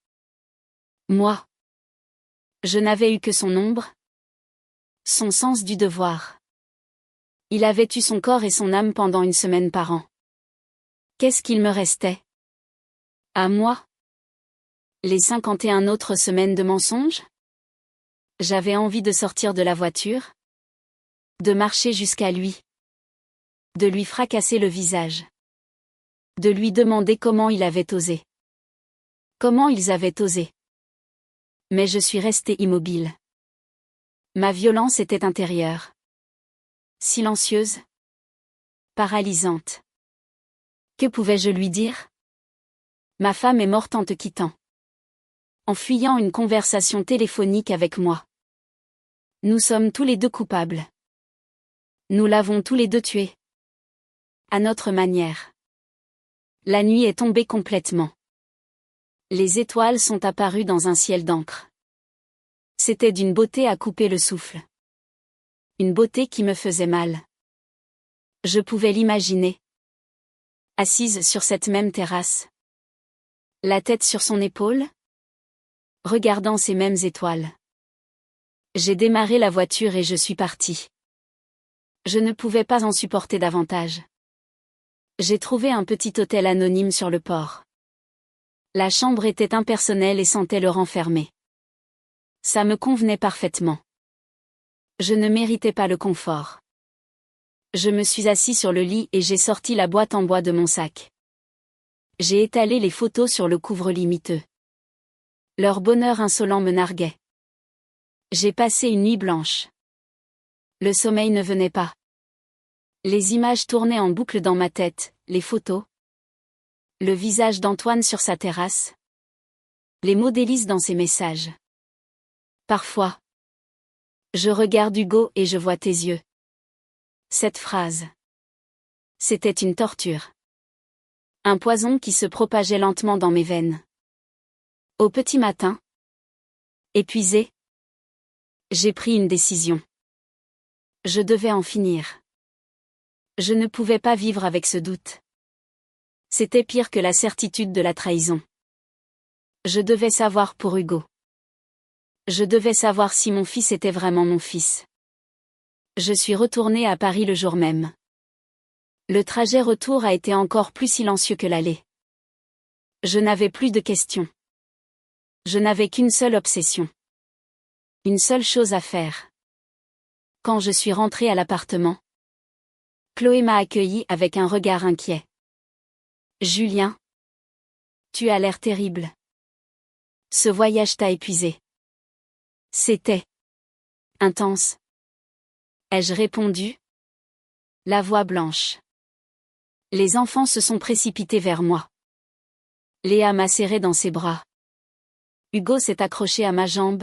Moi. Je n'avais eu que son ombre. Son sens du devoir. Il avait eu son corps et son âme pendant une semaine par an. Qu'est-ce qu'il me restait? À moi? Les 51 autres semaines de mensonges? J'avais envie de sortir de la voiture. De marcher jusqu'à lui. De lui fracasser le visage. De lui demander comment il avait osé. Comment ils avaient osé. Mais je suis restée immobile. Ma violence était intérieure. Silencieuse. Paralysante. Que pouvais-je lui dire? Ma femme est morte en te quittant. En fuyant une conversation téléphonique avec moi. Nous sommes tous les deux coupables. Nous l'avons tous les deux tué. À notre manière. La nuit est tombée complètement. Les étoiles sont apparues dans un ciel d'encre. C'était d'une beauté à couper le souffle. Une beauté qui me faisait mal. Je pouvais l'imaginer. Assise sur cette même terrasse. La tête sur son épaule. Regardant ces mêmes étoiles. J'ai démarré la voiture et je suis partie. Je ne pouvais pas en supporter davantage. J'ai trouvé un petit hôtel anonyme sur le port. La chambre était impersonnelle et sentait le renfermer. Ça me convenait parfaitement. Je ne méritais pas le confort. Je me suis assis sur le lit et j'ai sorti la boîte en bois de mon sac. J'ai étalé les photos sur le couvre-lit miteux. Leur bonheur insolent me narguait. J'ai passé une nuit blanche. Le sommeil ne venait pas. Les images tournaient en boucle dans ma tête, les photos. Le visage d'Antoine sur sa terrasse. Les mots d'Élise dans ses messages. Parfois. Je regarde Hugo et je vois tes yeux. Cette phrase. C'était une torture. Un poison qui se propageait lentement dans mes veines. Au petit matin. Épuisé. J'ai pris une décision. Je devais en finir. Je ne pouvais pas vivre avec ce doute. C'était pire que la certitude de la trahison. Je devais savoir pour Hugo. Je devais savoir si mon fils était vraiment mon fils. Je suis retournée à Paris le jour même. Le trajet retour a été encore plus silencieux que l'aller. Je n'avais plus de questions. Je n'avais qu'une seule obsession. Une seule chose à faire. Quand je suis rentrée à l'appartement, Chloé m'a accueillie avec un regard inquiet. Julien. Tu as l'air terrible. Ce voyage t'a épuisé. C'était intense. Ai-je répondu? La voix blanche. Les enfants se sont précipités vers moi. Léa m'a serré dans ses bras. Hugo s'est accroché à ma jambe.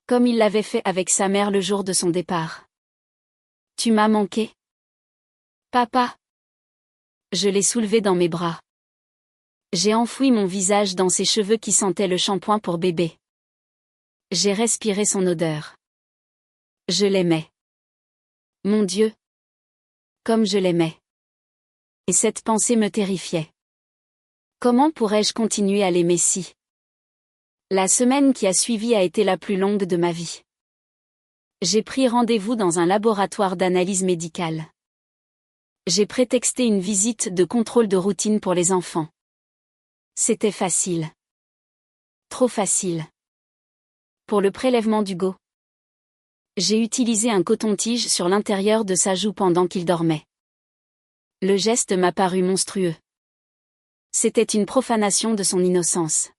Comme il l'avait fait avec sa mère le jour de son départ. Tu m'as manqué? Papa. Je l'ai soulevé dans mes bras. J'ai enfoui mon visage dans ses cheveux qui sentaient le shampoing pour bébé. J'ai respiré son odeur. Je l'aimais. Mon Dieu. Comme je l'aimais. Et cette pensée me terrifiait. Comment pourrais-je continuer à l'aimer si? La semaine qui a suivi a été la plus longue de ma vie. J'ai pris rendez-vous dans un laboratoire d'analyse médicale. J'ai prétexté une visite de contrôle de routine pour les enfants. C'était facile. Trop facile. Pour le prélèvement d'Hugo. J'ai utilisé un coton-tige sur l'intérieur de sa joue pendant qu'il dormait. Le geste m'a paru monstrueux. C'était une profanation de son innocence.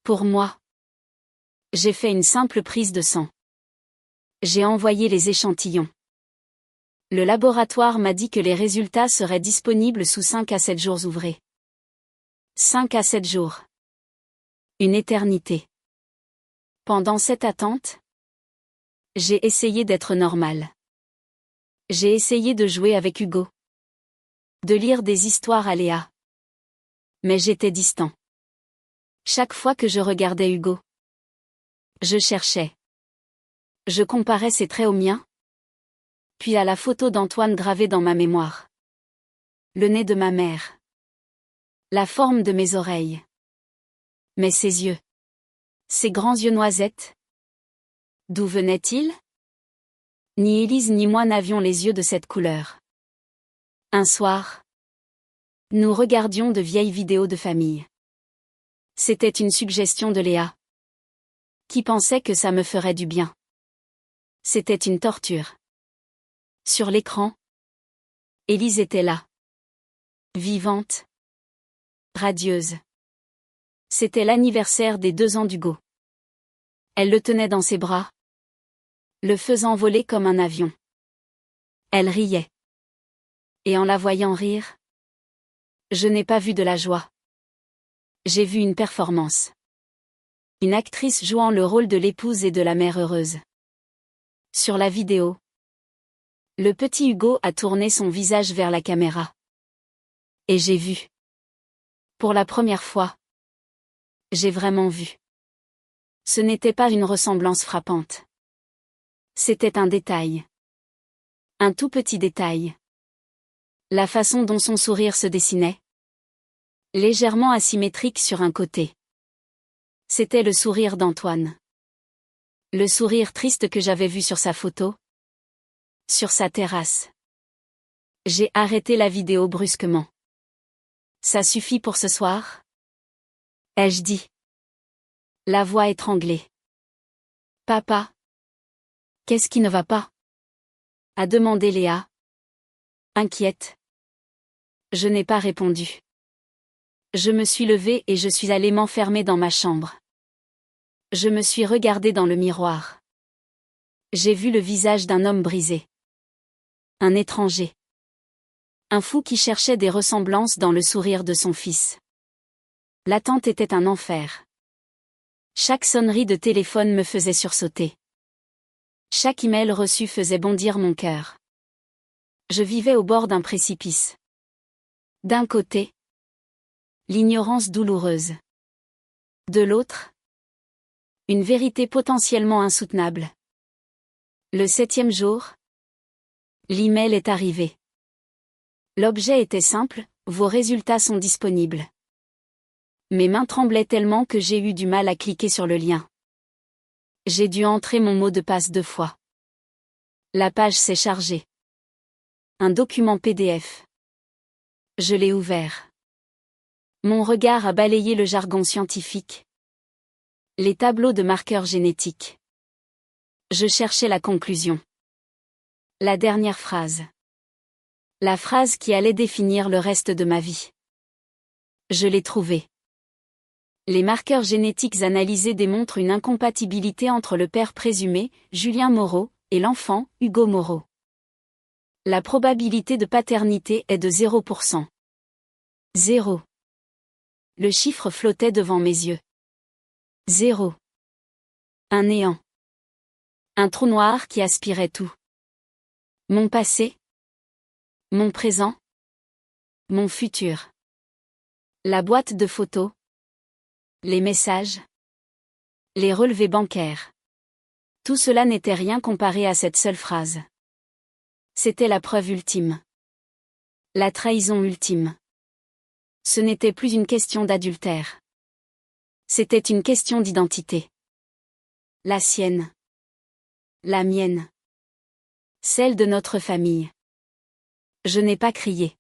Pour moi. J'ai fait une simple prise de sang. J'ai envoyé les échantillons. Le laboratoire m'a dit que les résultats seraient disponibles sous 5 à 7 jours ouvrés. 5 à 7 jours. Une éternité. Pendant cette attente, j'ai essayé d'être normale. J'ai essayé de jouer avec Hugo. De lire des histoires à Léa. Mais j'étais distant. Chaque fois que je regardais Hugo, je cherchais. Je comparais ses traits aux miens. Puis à la photo d'Antoine gravée dans ma mémoire. Le nez de ma mère. La forme de mes oreilles. Mais ses yeux. Ses grands yeux noisettes. D'où venaient-ils? Ni Élise ni moi n'avions les yeux de cette couleur. Un soir, nous regardions de vieilles vidéos de famille. C'était une suggestion de Léa. Qui pensait que ça me ferait du bien. C'était une torture. Sur l'écran, Élise était là. Vivante. Radieuse. C'était l'anniversaire des 2 ans d'Hugo. Elle le tenait dans ses bras. Le faisant voler comme un avion. Elle riait. Et en la voyant rire, je n'ai pas vu de la joie. J'ai vu une performance. Une actrice jouant le rôle de l'épouse et de la mère heureuse. Sur la vidéo, le petit Hugo a tourné son visage vers la caméra. Et j'ai vu. Pour la première fois. J'ai vraiment vu. Ce n'était pas une ressemblance frappante. C'était un détail. Un tout petit détail. La façon dont son sourire se dessinait. Légèrement asymétrique sur un côté. C'était le sourire d'Antoine. Le sourire triste que j'avais vu sur sa photo. Sur sa terrasse. J'ai arrêté la vidéo brusquement. Ça suffit pour ce soir? Ai-je dit. La voix étranglée. Papa. Qu'est-ce qui ne va pas? A demandé Léa. Inquiète. Je n'ai pas répondu. Je me suis levée et je suis allée m'enfermer dans ma chambre. Je me suis regardée dans le miroir. J'ai vu le visage d'un homme brisé. Un étranger. Un fou qui cherchait des ressemblances dans le sourire de son fils. L'attente était un enfer. Chaque sonnerie de téléphone me faisait sursauter. Chaque email reçu faisait bondir mon cœur. Je vivais au bord d'un précipice. D'un côté, l'ignorance douloureuse. De l'autre, une vérité potentiellement insoutenable. Le 7e jour, l'email est arrivé. L'objet était simple, vos résultats sont disponibles. Mes mains tremblaient tellement que j'ai eu du mal à cliquer sur le lien. J'ai dû entrer mon mot de passe 2 fois. La page s'est chargée. Un document PDF. Je l'ai ouvert. Mon regard a balayé le jargon scientifique. Les tableaux de marqueurs génétiques. Je cherchais la conclusion. La dernière phrase. La phrase qui allait définir le reste de ma vie. Je l'ai trouvée. Les marqueurs génétiques analysés démontrent une incompatibilité entre le père présumé, Julien Moreau, et l'enfant, Hugo Moreau. La probabilité de paternité est de 0%. 0. Le chiffre flottait devant mes yeux. 0. Un néant. Un trou noir qui aspirait tout. Mon passé. Mon présent. Mon futur. La boîte de photos. Les messages. Les relevés bancaires. Tout cela n'était rien comparé à cette seule phrase. C'était la preuve ultime. La trahison ultime. Ce n'était plus une question d'adultère. C'était une question d'identité. La sienne. La mienne. Celle de notre famille. Je n'ai pas crié.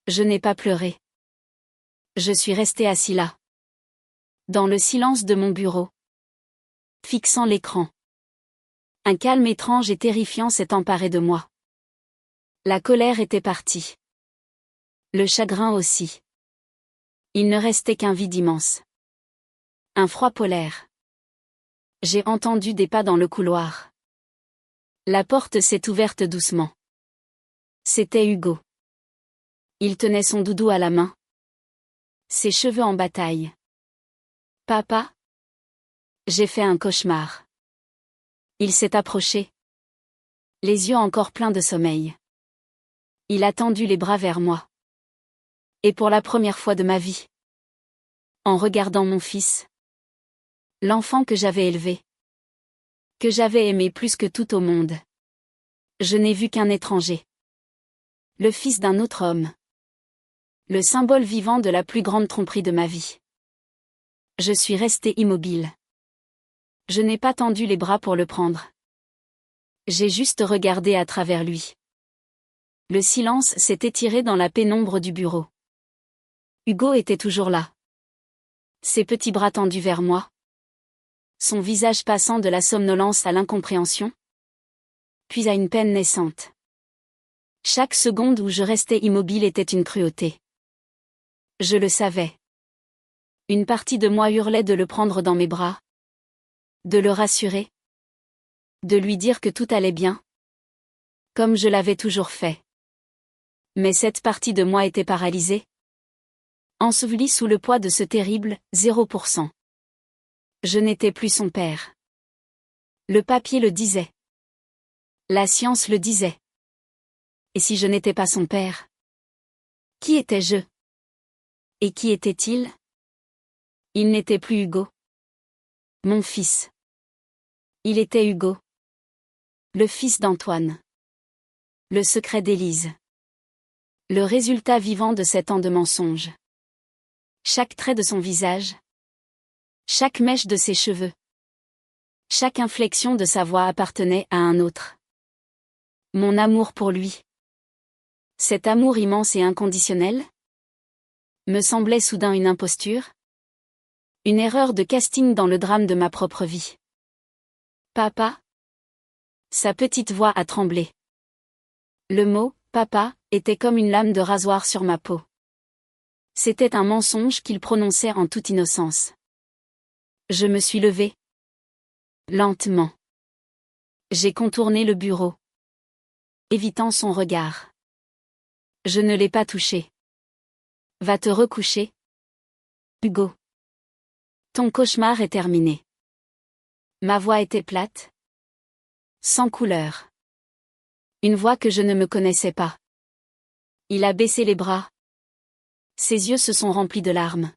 Je n'ai pas pleuré. Je suis resté assis là. Dans le silence de mon bureau. Fixant l'écran. Un calme étrange et terrifiant s'est emparé de moi. La colère était partie. Le chagrin aussi. Il ne restait qu'un vide immense. Un froid polaire. J'ai entendu des pas dans le couloir. La porte s'est ouverte doucement. C'était Hugo. Il tenait son doudou à la main. Ses cheveux en bataille. Papa? J'ai fait un cauchemar. Il s'est approché. Les yeux encore pleins de sommeil. Il a tendu les bras vers moi. Et pour la première fois de ma vie. En regardant mon fils. L'enfant que j'avais élevé. Que j'avais aimé plus que tout au monde. Je n'ai vu qu'un étranger. Le fils d'un autre homme. Le symbole vivant de la plus grande tromperie de ma vie. Je suis resté immobile. Je n'ai pas tendu les bras pour le prendre. J'ai juste regardé à travers lui. Le silence s'est étiré dans la pénombre du bureau. Hugo était toujours là. Ses petits bras tendus vers moi. Son visage passant de la somnolence à l'incompréhension. Puis à une peine naissante. Chaque seconde où je restais immobile était une cruauté. Je le savais. Une partie de moi hurlait de le prendre dans mes bras. De le rassurer. De lui dire que tout allait bien. Comme je l'avais toujours fait. Mais cette partie de moi était paralysée. Enseveli sous le poids de ce terrible 0%. Je n'étais plus son père. Le papier le disait. La science le disait. Et si je n'étais pas son père? Qui étais-je? Et qui était-il? Il n'était plus Hugo. Mon fils. Il était Hugo. Le fils d'Antoine. Le secret d'Élise. Le résultat vivant de 7 ans de mensonges. Chaque trait de son visage. Chaque mèche de ses cheveux. Chaque inflexion de sa voix appartenait à un autre. Mon amour pour lui. Cet amour immense et inconditionnel me semblait soudain une imposture. Une erreur de casting dans le drame de ma propre vie. Papa? Sa petite voix a tremblé. Le mot « papa » était comme une lame de rasoir sur ma peau. C'était un mensonge qu'il prononçait en toute innocence. Je me suis levée. Lentement. J'ai contourné le bureau. Évitant son regard. Je ne l'ai pas touché. Va te recoucher. Hugo. Ton cauchemar est terminé. Ma voix était plate. Sans couleur. Une voix que je ne me connaissais pas. Il a baissé les bras. Ses yeux se sont remplis de larmes.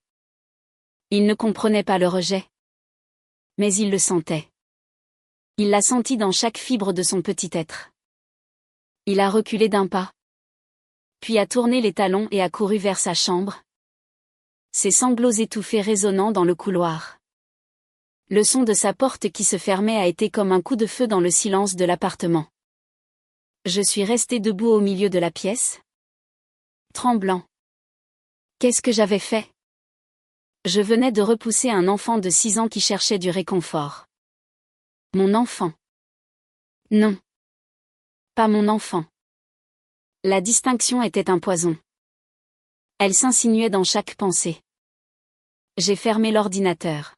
Il ne comprenait pas le rejet. Mais il le sentait. Il l'a senti dans chaque fibre de son petit être. Il a reculé d'un pas. Puis a tourné les talons et a couru vers sa chambre. Ses sanglots étouffés résonnant dans le couloir. Le son de sa porte qui se fermait a été comme un coup de feu dans le silence de l'appartement. Je suis restée debout au milieu de la pièce. Tremblant. Qu'est-ce que j'avais fait? Je venais de repousser un enfant de 6 ans qui cherchait du réconfort. Mon enfant. Non. Pas mon enfant. La distinction était un poison. Elle s'insinuait dans chaque pensée. J'ai fermé l'ordinateur.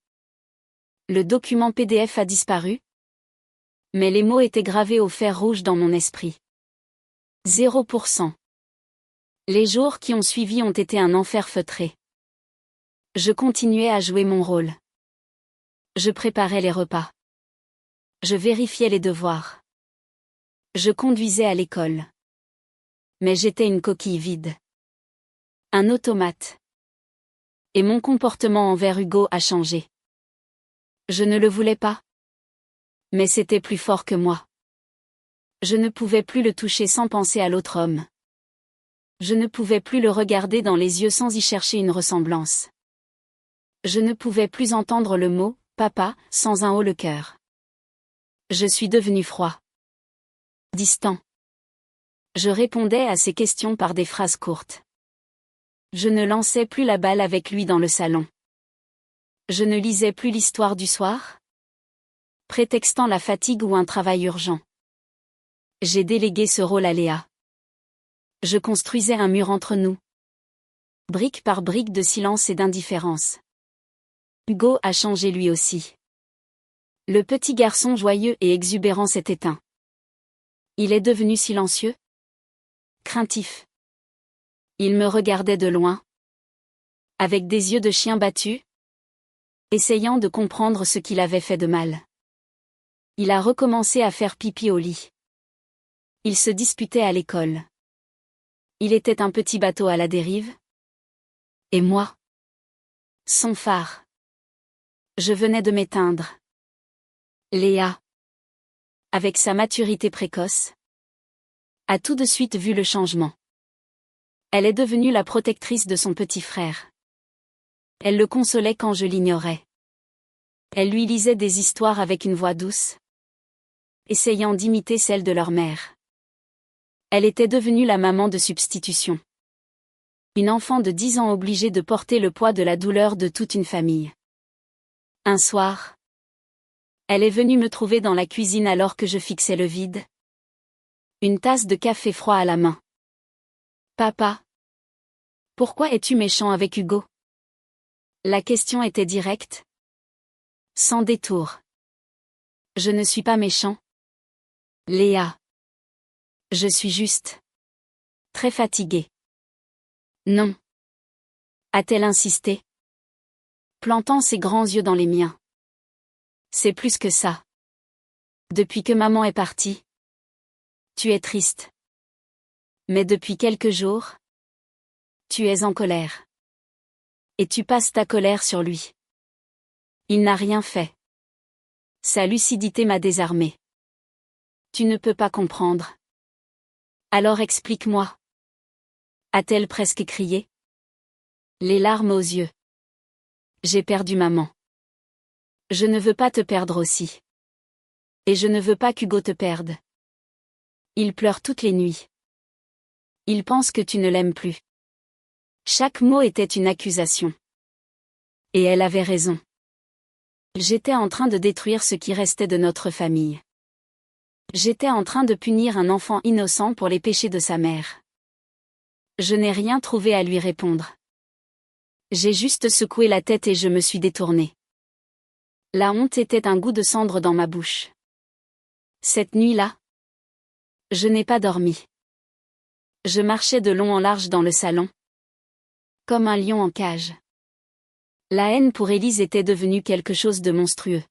Le document PDF a disparu. Mais les mots étaient gravés au fer rouge dans mon esprit. 0%. Les jours qui ont suivi ont été un enfer feutré. Je continuais à jouer mon rôle. Je préparais les repas. Je vérifiais les devoirs. Je conduisais à l'école. Mais j'étais une coquille vide. Un automate. Et mon comportement envers Hugo a changé. Je ne le voulais pas. Mais c'était plus fort que moi. Je ne pouvais plus le toucher sans penser à l'autre homme. Je ne pouvais plus le regarder dans les yeux sans y chercher une ressemblance. Je ne pouvais plus entendre le mot « papa » sans un haut le cœur. Je suis devenu froid. Distant. Je répondais à ses questions par des phrases courtes. Je ne lançais plus la balle avec lui dans le salon. Je ne lisais plus l'histoire du soir, prétextant la fatigue ou un travail urgent. J'ai délégué ce rôle à Léa. Je construisais un mur entre nous. Brique par brique de silence et d'indifférence. Hugo a changé lui aussi. Le petit garçon joyeux et exubérant s'est éteint. Il est devenu silencieux. Craintif. Il me regardait de loin. Avec des yeux de chien battu. Essayant de comprendre ce qu'il avait fait de mal. Il a recommencé à faire pipi au lit. Il se disputait à l'école. Il était un petit bateau à la dérive. Et moi? Son phare. Je venais de m'éteindre. Léa, avec sa maturité précoce, a tout de suite vu le changement. Elle est devenue la protectrice de son petit frère. Elle le consolait quand je l'ignorais. Elle lui lisait des histoires avec une voix douce, essayant d'imiter celle de leur mère. Elle était devenue la maman de substitution. Une enfant de 10 ans obligée de porter le poids de la douleur de toute une famille. Un soir, elle est venue me trouver dans la cuisine alors que je fixais le vide. Une tasse de café froid à la main. Papa, pourquoi es-tu méchant avec Hugo? La question était directe. Sans détour. Je ne suis pas méchant. Léa. Je suis juste. Très fatiguée. Non. A-t-elle insisté, plantant ses grands yeux dans les miens. C'est plus que ça. Depuis que maman est partie, tu es triste. Mais depuis quelques jours, tu es en colère. Et tu passes ta colère sur lui. Il n'a rien fait. Sa lucidité m'a désarmée. Tu ne peux pas comprendre. Alors explique-moi. A-t-elle presque crié? Les larmes aux yeux. J'ai perdu maman. Je ne veux pas te perdre aussi. Et je ne veux pas qu'Hugo te perde. Il pleure toutes les nuits. Il pense que tu ne l'aimes plus. Chaque mot était une accusation. Et elle avait raison. J'étais en train de détruire ce qui restait de notre famille. J'étais en train de punir un enfant innocent pour les péchés de sa mère. Je n'ai rien trouvé à lui répondre. J'ai juste secoué la tête et je me suis détournée. La honte était un goût de cendre dans ma bouche. Cette nuit-là, je n'ai pas dormi. Je marchais de long en large dans le salon, comme un lion en cage. La haine pour Élise était devenue quelque chose de monstrueux.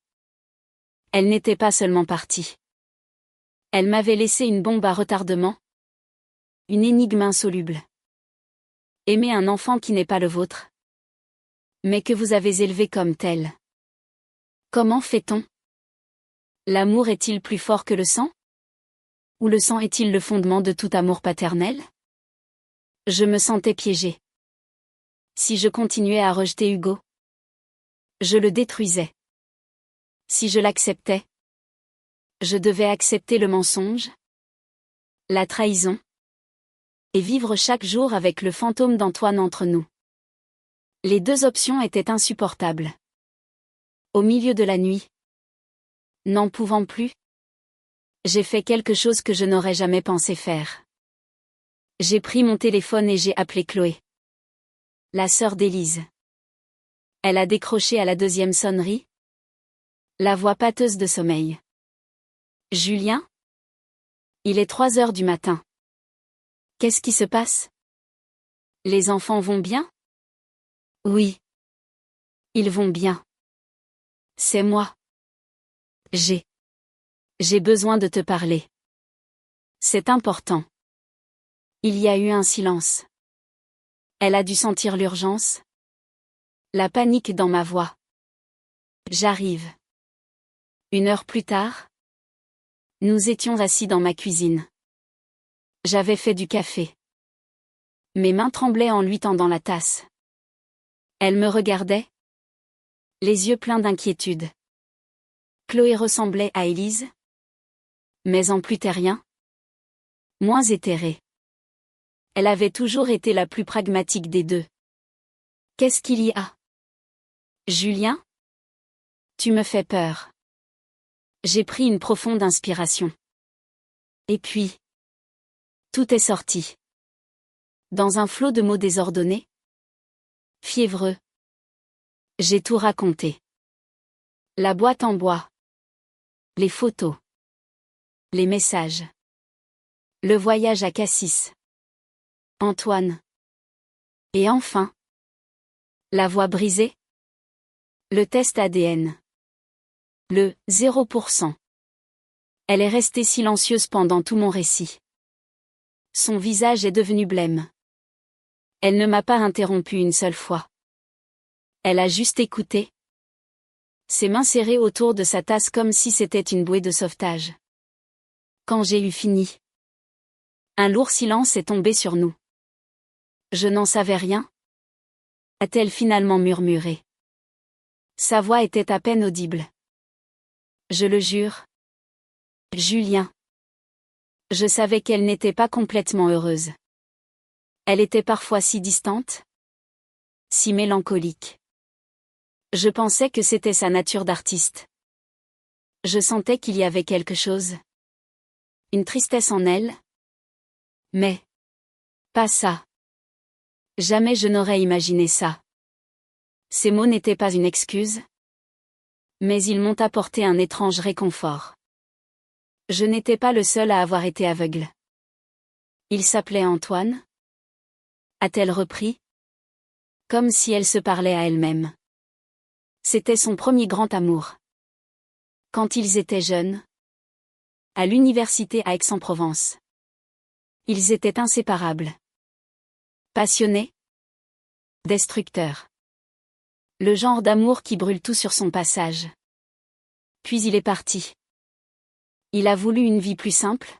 Elle n'était pas seulement partie. Elle m'avait laissé une bombe à retardement. Une énigme insoluble. Aimer un enfant qui n'est pas le vôtre. Mais que vous avez élevé comme tel. Comment fait-on? L'amour est-il plus fort que le sang? Ou le sang est-il le fondement de tout amour paternel? Je me sentais piégée. Si je continuais à rejeter Hugo, je le détruisais. Si je l'acceptais, je devais accepter le mensonge, la trahison, et vivre chaque jour avec le fantôme d'Antoine entre nous. Les deux options étaient insupportables. Au milieu de la nuit, n'en pouvant plus, j'ai fait quelque chose que je n'aurais jamais pensé faire. J'ai pris mon téléphone et j'ai appelé Chloé, la sœur d'Élise. Elle a décroché à la deuxième sonnerie, la voix pâteuse de sommeil. Julien? Il est 3 heures du matin. Qu'est-ce qui se passe? Les enfants vont bien? Oui. Ils vont bien. C'est moi. J'ai besoin de te parler. C'est important. Il y a eu un silence. Elle a dû sentir l'urgence. La panique dans ma voix. J'arrive. 1 heure plus tard, nous étions assis dans ma cuisine. J'avais fait du café. Mes mains tremblaient en lui tendant la tasse. Elle me regardait, les yeux pleins d'inquiétude. Chloé ressemblait à Élise, mais en plus terrien, moins éthérée. Elle avait toujours été la plus pragmatique des deux. Qu'est-ce qu'il y a? Julien? Tu me fais peur. J'ai pris une profonde inspiration. Et puis, tout est sorti. Dans un flot de mots désordonnés. Fiévreux. J'ai tout raconté. La boîte en bois. Les photos. Les messages. Le voyage à Cassis. Antoine. Et enfin. La voix brisée. Le test ADN. Le 0%. Elle est restée silencieuse pendant tout mon récit. Son visage est devenu blême. Elle ne m'a pas interrompu une seule fois. Elle a juste écouté. Ses mains serrées autour de sa tasse comme si c'était une bouée de sauvetage. Quand j'ai eu fini, un lourd silence est tombé sur nous. Je n'en savais rien, a-t-elle finalement murmuré. Sa voix était à peine audible. Je le jure. Julien. Je savais qu'elle n'était pas complètement heureuse. Elle était parfois si distante, si mélancolique. Je pensais que c'était sa nature d'artiste. Je sentais qu'il y avait quelque chose. Une tristesse en elle. Mais pas ça. Jamais je n'aurais imaginé ça. Ces mots n'étaient pas une excuse. Mais ils m'ont apporté un étrange réconfort. Je n'étais pas le seul à avoir été aveugle. Il s'appelait Antoine? A-t-elle repris? Comme si elle se parlait à elle-même. C'était son premier grand amour. Quand ils étaient jeunes. À l'université à Aix-en-Provence. Ils étaient inséparables. Passionnés. Destructeurs. Le genre d'amour qui brûle tout sur son passage. Puis il est parti. Il a voulu une vie plus simple.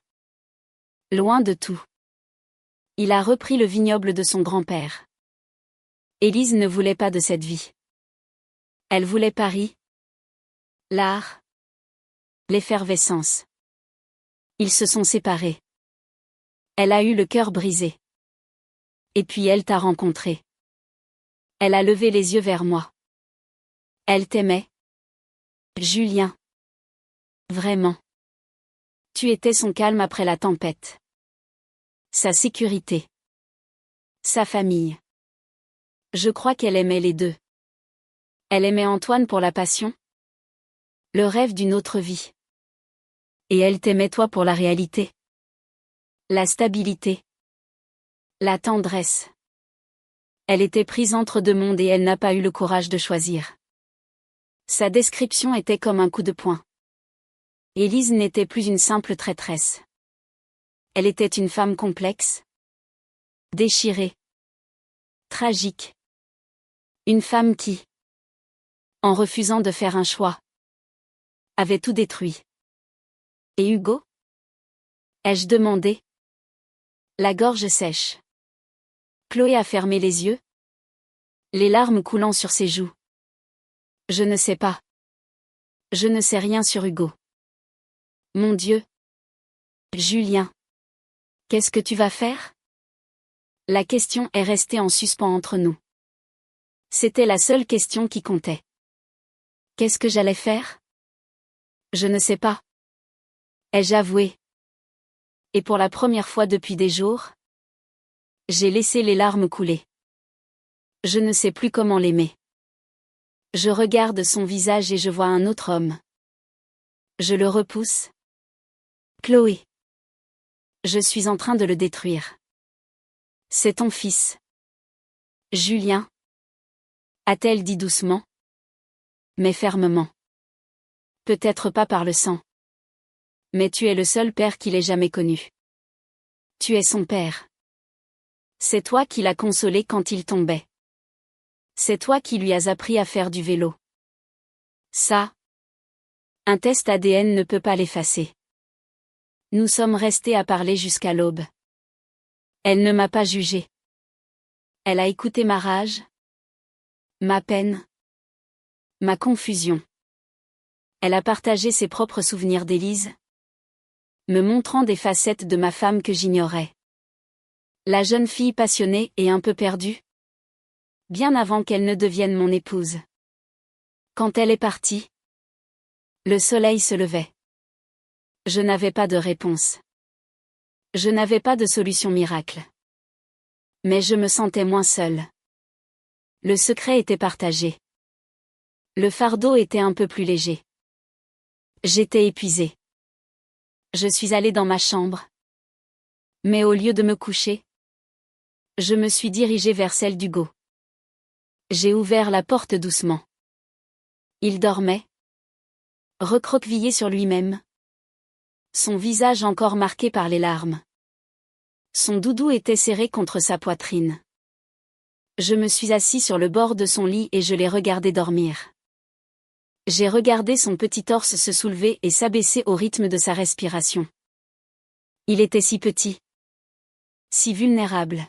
Loin de tout. Il a repris le vignoble de son grand-père. Élise ne voulait pas de cette vie. Elle voulait Paris. L'art. L'effervescence. Ils se sont séparés. Elle a eu le cœur brisé. Et puis elle t'a rencontré. Elle a levé les yeux vers moi. Elle t'aimait. Julien. Vraiment. Tu étais son calme après la tempête. Sa sécurité. Sa famille. Je crois qu'elle aimait les deux. Elle aimait Antoine pour la passion. Le rêve d'une autre vie. Et elle t'aimait toi pour la réalité. La stabilité. La tendresse. Elle était prise entre deux mondes et elle n'a pas eu le courage de choisir. Sa description était comme un coup de poing. Élise n'était plus une simple traîtresse. Elle était une femme complexe. Déchirée. Tragique. Une femme qui, en refusant de faire un choix, avait tout détruit. Et Hugo? Ai-je demandé? La gorge sèche. Chloé a fermé les yeux. Les larmes coulant sur ses joues. Je ne sais pas. Je ne sais rien sur Hugo. Mon Dieu. Julien. Qu'est-ce que tu vas faire? La question est restée en suspens entre nous. C'était la seule question qui comptait. Qu'est-ce que j'allais faire? Je ne sais pas. Ai-je avoué? Et pour la première fois depuis des jours, j'ai laissé les larmes couler. Je ne sais plus comment l'aimer. Je regarde son visage et je vois un autre homme. Je le repousse. Chloé. Je suis en train de le détruire. C'est ton fils. Julien. A-t-elle dit doucement. Mais fermement. Peut-être pas par le sang. Mais tu es le seul père qu'il ait jamais connu. Tu es son père. C'est toi qui l'as consolé quand il tombait. C'est toi qui lui as appris à faire du vélo. Ça. Un test ADN ne peut pas l'effacer. Nous sommes restés à parler jusqu'à l'aube. Elle ne m'a pas jugé. Elle a écouté ma rage. Ma peine. Ma confusion. Elle a partagé ses propres souvenirs d'Élise. Me montrant des facettes de ma femme que j'ignorais. La jeune fille passionnée et un peu perdue. Bien avant qu'elle ne devienne mon épouse. Quand elle est partie, le soleil se levait. Je n'avais pas de réponse. Je n'avais pas de solution miracle. Mais je me sentais moins seule. Le secret était partagé. Le fardeau était un peu plus léger. J'étais épuisée. Je suis allée dans ma chambre. Mais au lieu de me coucher, je me suis dirigée vers celle d'Hugo. J'ai ouvert la porte doucement. Il dormait. Recroquevillé sur lui-même. Son visage encore marqué par les larmes. Son doudou était serré contre sa poitrine. Je me suis assis sur le bord de son lit et je l'ai regardé dormir. J'ai regardé son petit torse se soulever et s'abaisser au rythme de sa respiration. Il était si petit. Si vulnérable.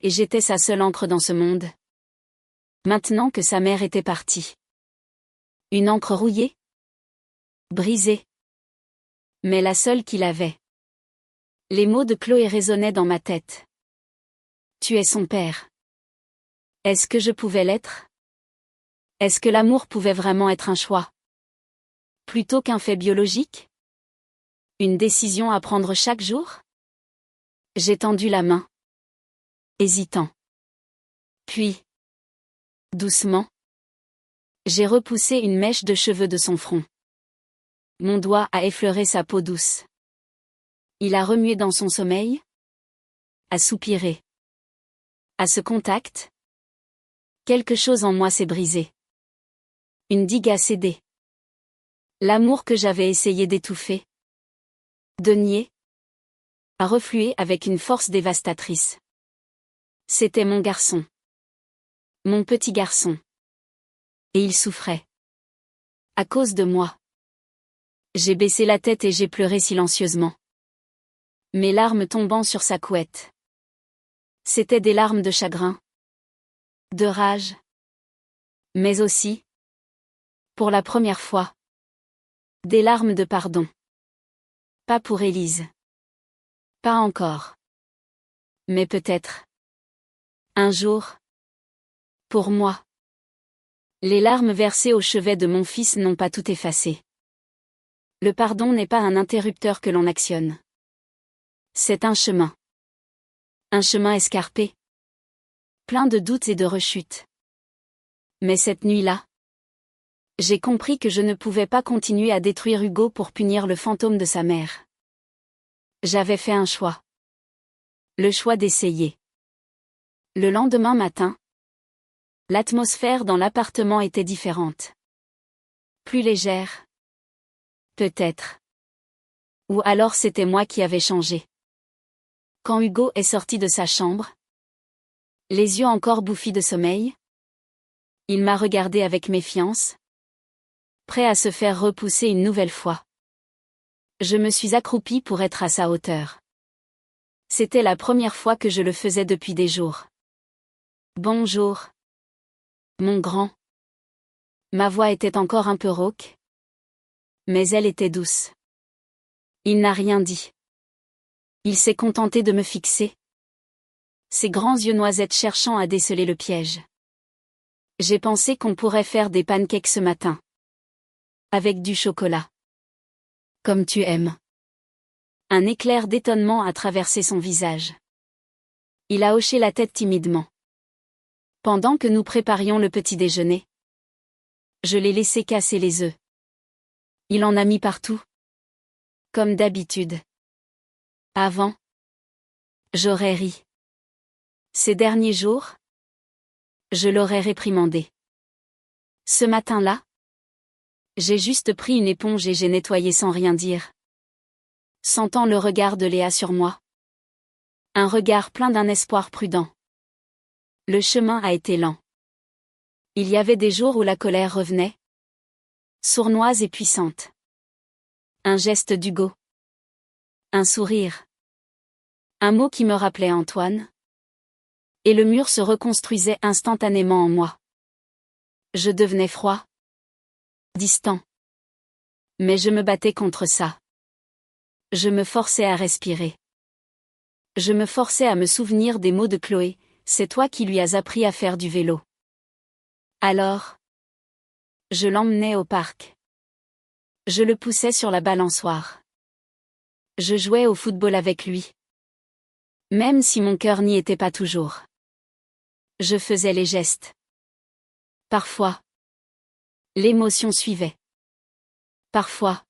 Et j'étais sa seule encre dans ce monde. Maintenant que sa mère était partie. Une encre rouillée? Brisée. Mais la seule qu'il avait. Les mots de Chloé résonnaient dans ma tête. Tu es son père. Est-ce que je pouvais l'être? Est-ce que l'amour pouvait vraiment être un choix? Plutôt qu'un fait biologique? Une décision à prendre chaque jour? J'ai tendu la main. Hésitant. Puis, doucement, j'ai repoussé une mèche de cheveux de son front. Mon doigt a effleuré sa peau douce. Il a remué dans son sommeil? A soupiré. À ce contact, Quelque chose en moi s'est brisé. Une digue a cédé. L'amour que j'avais essayé d'étouffer, de nier, a reflué avec une force dévastatrice. C'était mon garçon. Mon petit garçon. Et il souffrait. À cause de moi. J'ai baissé la tête et j'ai pleuré silencieusement. Mes larmes tombant sur sa couette. C'étaient des larmes de chagrin. De rage. Mais aussi, pour la première fois, des larmes de pardon. Pas pour Élise. Pas encore. Mais peut-être. Un jour. Pour moi. Les larmes versées au chevet de mon fils n'ont pas tout effacé. Le pardon n'est pas un interrupteur que l'on actionne. C'est un chemin. Un chemin escarpé. Plein de doutes et de rechutes. Mais cette nuit-là, j'ai compris que je ne pouvais pas continuer à détruire Hugo pour punir le fantôme de sa mère. J'avais fait un choix. Le choix d'essayer. Le lendemain matin, l'atmosphère dans l'appartement était différente. Plus légère. Peut-être. Ou alors c'était moi qui avais changé. Quand Hugo est sorti de sa chambre, les yeux encore bouffis de sommeil, il m'a regardé avec méfiance, prêt à se faire repousser une nouvelle fois. Je me suis accroupie pour être à sa hauteur. C'était la première fois que je le faisais depuis des jours. Bonjour. Mon grand. Ma voix était encore un peu rauque, mais elle était douce. Il n'a rien dit. Il s'est contenté de me fixer. Ses grands yeux noisettes cherchant à déceler le piège. J'ai pensé qu'on pourrait faire des pancakes ce matin. Avec du chocolat. Comme tu aimes. Un éclair d'étonnement a traversé son visage. Il a hoché la tête timidement. Pendant que nous préparions le petit déjeuner, je l'ai laissé casser les œufs. Il en a mis partout. Comme d'habitude. Avant, j'aurais ri. Ces derniers jours, je l'aurais réprimandé. Ce matin-là, j'ai juste pris une éponge et j'ai nettoyé sans rien dire. Sentant le regard de Léa sur moi. Un regard plein d'un espoir prudent. Le chemin a été lent. Il y avait des jours où la colère revenait. Sournoise et puissante. Un geste d'Hugo. Un sourire. Un mot qui me rappelait Antoine. Et le mur se reconstruisait instantanément en moi. Je devenais froid. Distant. Mais je me battais contre ça. Je me forçais à respirer. Je me forçais à me souvenir des mots de Chloé, c'est toi qui lui as appris à faire du vélo. Alors, je l'emmenais au parc. Je le poussais sur la balançoire. Je jouais au football avec lui. Même si mon cœur n'y était pas toujours. Je faisais les gestes. Parfois, l'émotion suivait. Parfois,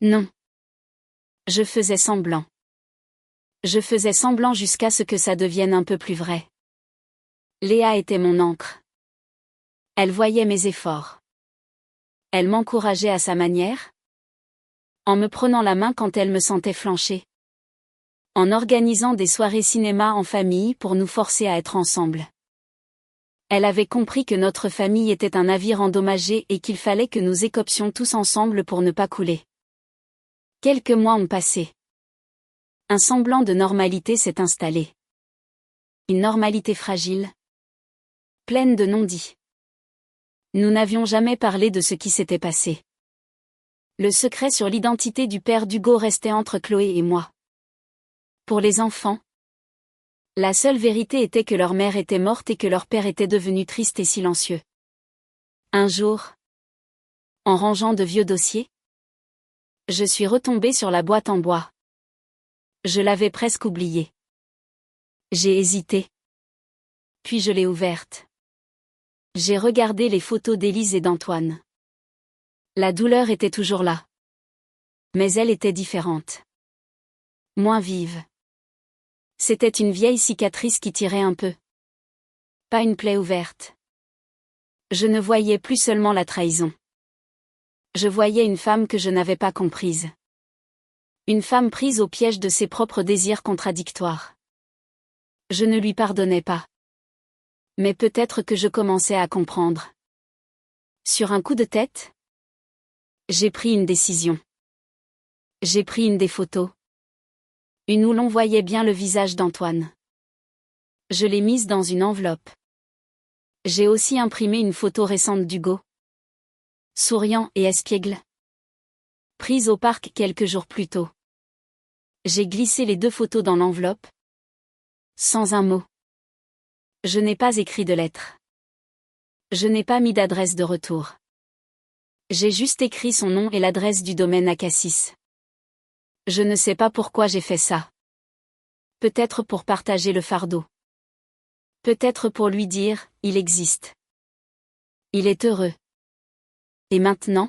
non. Je faisais semblant. Je faisais semblant jusqu'à ce que ça devienne un peu plus vrai. Léa était mon ancre. Elle voyait mes efforts. Elle m'encourageait à sa manière. En me prenant la main quand elle me sentait flancher. En organisant des soirées cinéma en famille pour nous forcer à être ensemble. Elle avait compris que notre famille était un navire endommagé et qu'il fallait que nous écopions tous ensemble pour ne pas couler. Quelques mois ont passé. Un semblant de normalité s'est installé. Une normalité fragile. Pleine de non-dits. Nous n'avions jamais parlé de ce qui s'était passé. Le secret sur l'identité du père d'Hugo restait entre Chloé et moi. Pour les enfants, la seule vérité était que leur mère était morte et que leur père était devenu triste et silencieux. Un jour, en rangeant de vieux dossiers, je suis retombée sur la boîte en bois. Je l'avais presque oubliée. J'ai hésité. Puis je l'ai ouverte. J'ai regardé les photos d'Élise et d'Antoine. La douleur était toujours là. Mais elle était différente. Moins vive. C'était une vieille cicatrice qui tirait un peu. Pas une plaie ouverte. Je ne voyais plus seulement la trahison. Je voyais une femme que je n'avais pas comprise. Une femme prise au piège de ses propres désirs contradictoires. Je ne lui pardonnais pas. Mais peut-être que je commençais à comprendre. Sur un coup de tête, j'ai pris une décision. J'ai pris une des photos. Une où l'on voyait bien le visage d'Antoine. Je l'ai mise dans une enveloppe. J'ai aussi imprimé une photo récente d'Hugo. Souriant et espiègle. Prise au parc quelques jours plus tôt. J'ai glissé les 2 photos dans l'enveloppe. Sans un mot. Je n'ai pas écrit de lettre. Je n'ai pas mis d'adresse de retour. J'ai juste écrit son nom et l'adresse du domaine à Cassis. Je ne sais pas pourquoi j'ai fait ça. Peut-être pour partager le fardeau. Peut-être pour lui dire, il existe. Il est heureux. Et maintenant?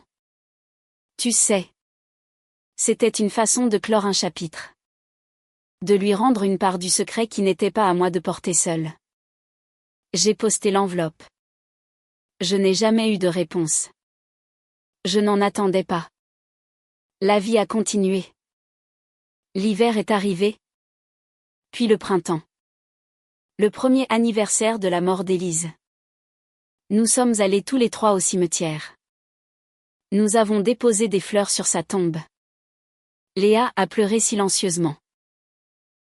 Tu sais. C'était une façon de clore un chapitre. De lui rendre une part du secret qui n'était pas à moi de porter seule. J'ai posté l'enveloppe. Je n'ai jamais eu de réponse. Je n'en attendais pas. La vie a continué. L'hiver est arrivé. Puis le printemps. Le premier anniversaire de la mort d'Élise. Nous sommes allés tous les 3 au cimetière. Nous avons déposé des fleurs sur sa tombe. Léa a pleuré silencieusement.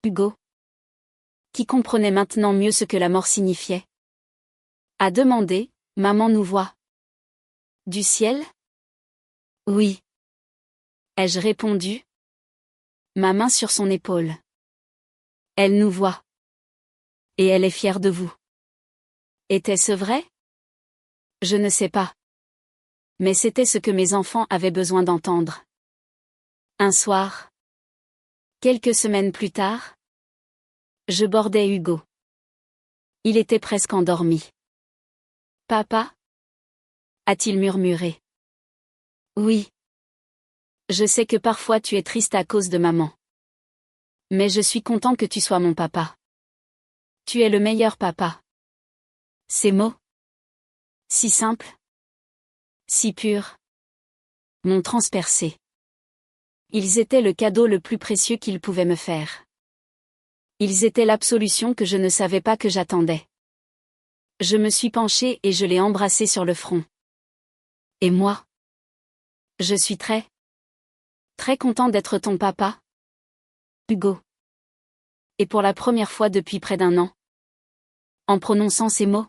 Hugo, qui comprenait maintenant mieux ce que la mort signifiait, a demandé, « Maman nous voit. » Du ciel? Oui. Ai-je répondu? Ma main sur son épaule. Elle nous voit. Et elle est fière de vous. Était-ce vrai? Je ne sais pas. Mais c'était ce que mes enfants avaient besoin d'entendre. Un soir, quelques semaines plus tard, je bordais Hugo. Il était presque endormi. Papa? A-t-il murmuré. Oui. Je sais que parfois tu es triste à cause de maman. Mais je suis content que tu sois mon papa. Tu es le meilleur papa. Ces mots, si simples, si purs, m'ont transpercé. Ils étaient le cadeau le plus précieux qu'il pouvait me faire. Ils étaient l'absolution que je ne savais pas que j'attendais. Je me suis penchée et je l'ai embrassé sur le front. Et moi? Je suis très content d'être ton papa, Hugo. Et pour la première fois depuis près d'1 an, en prononçant ces mots,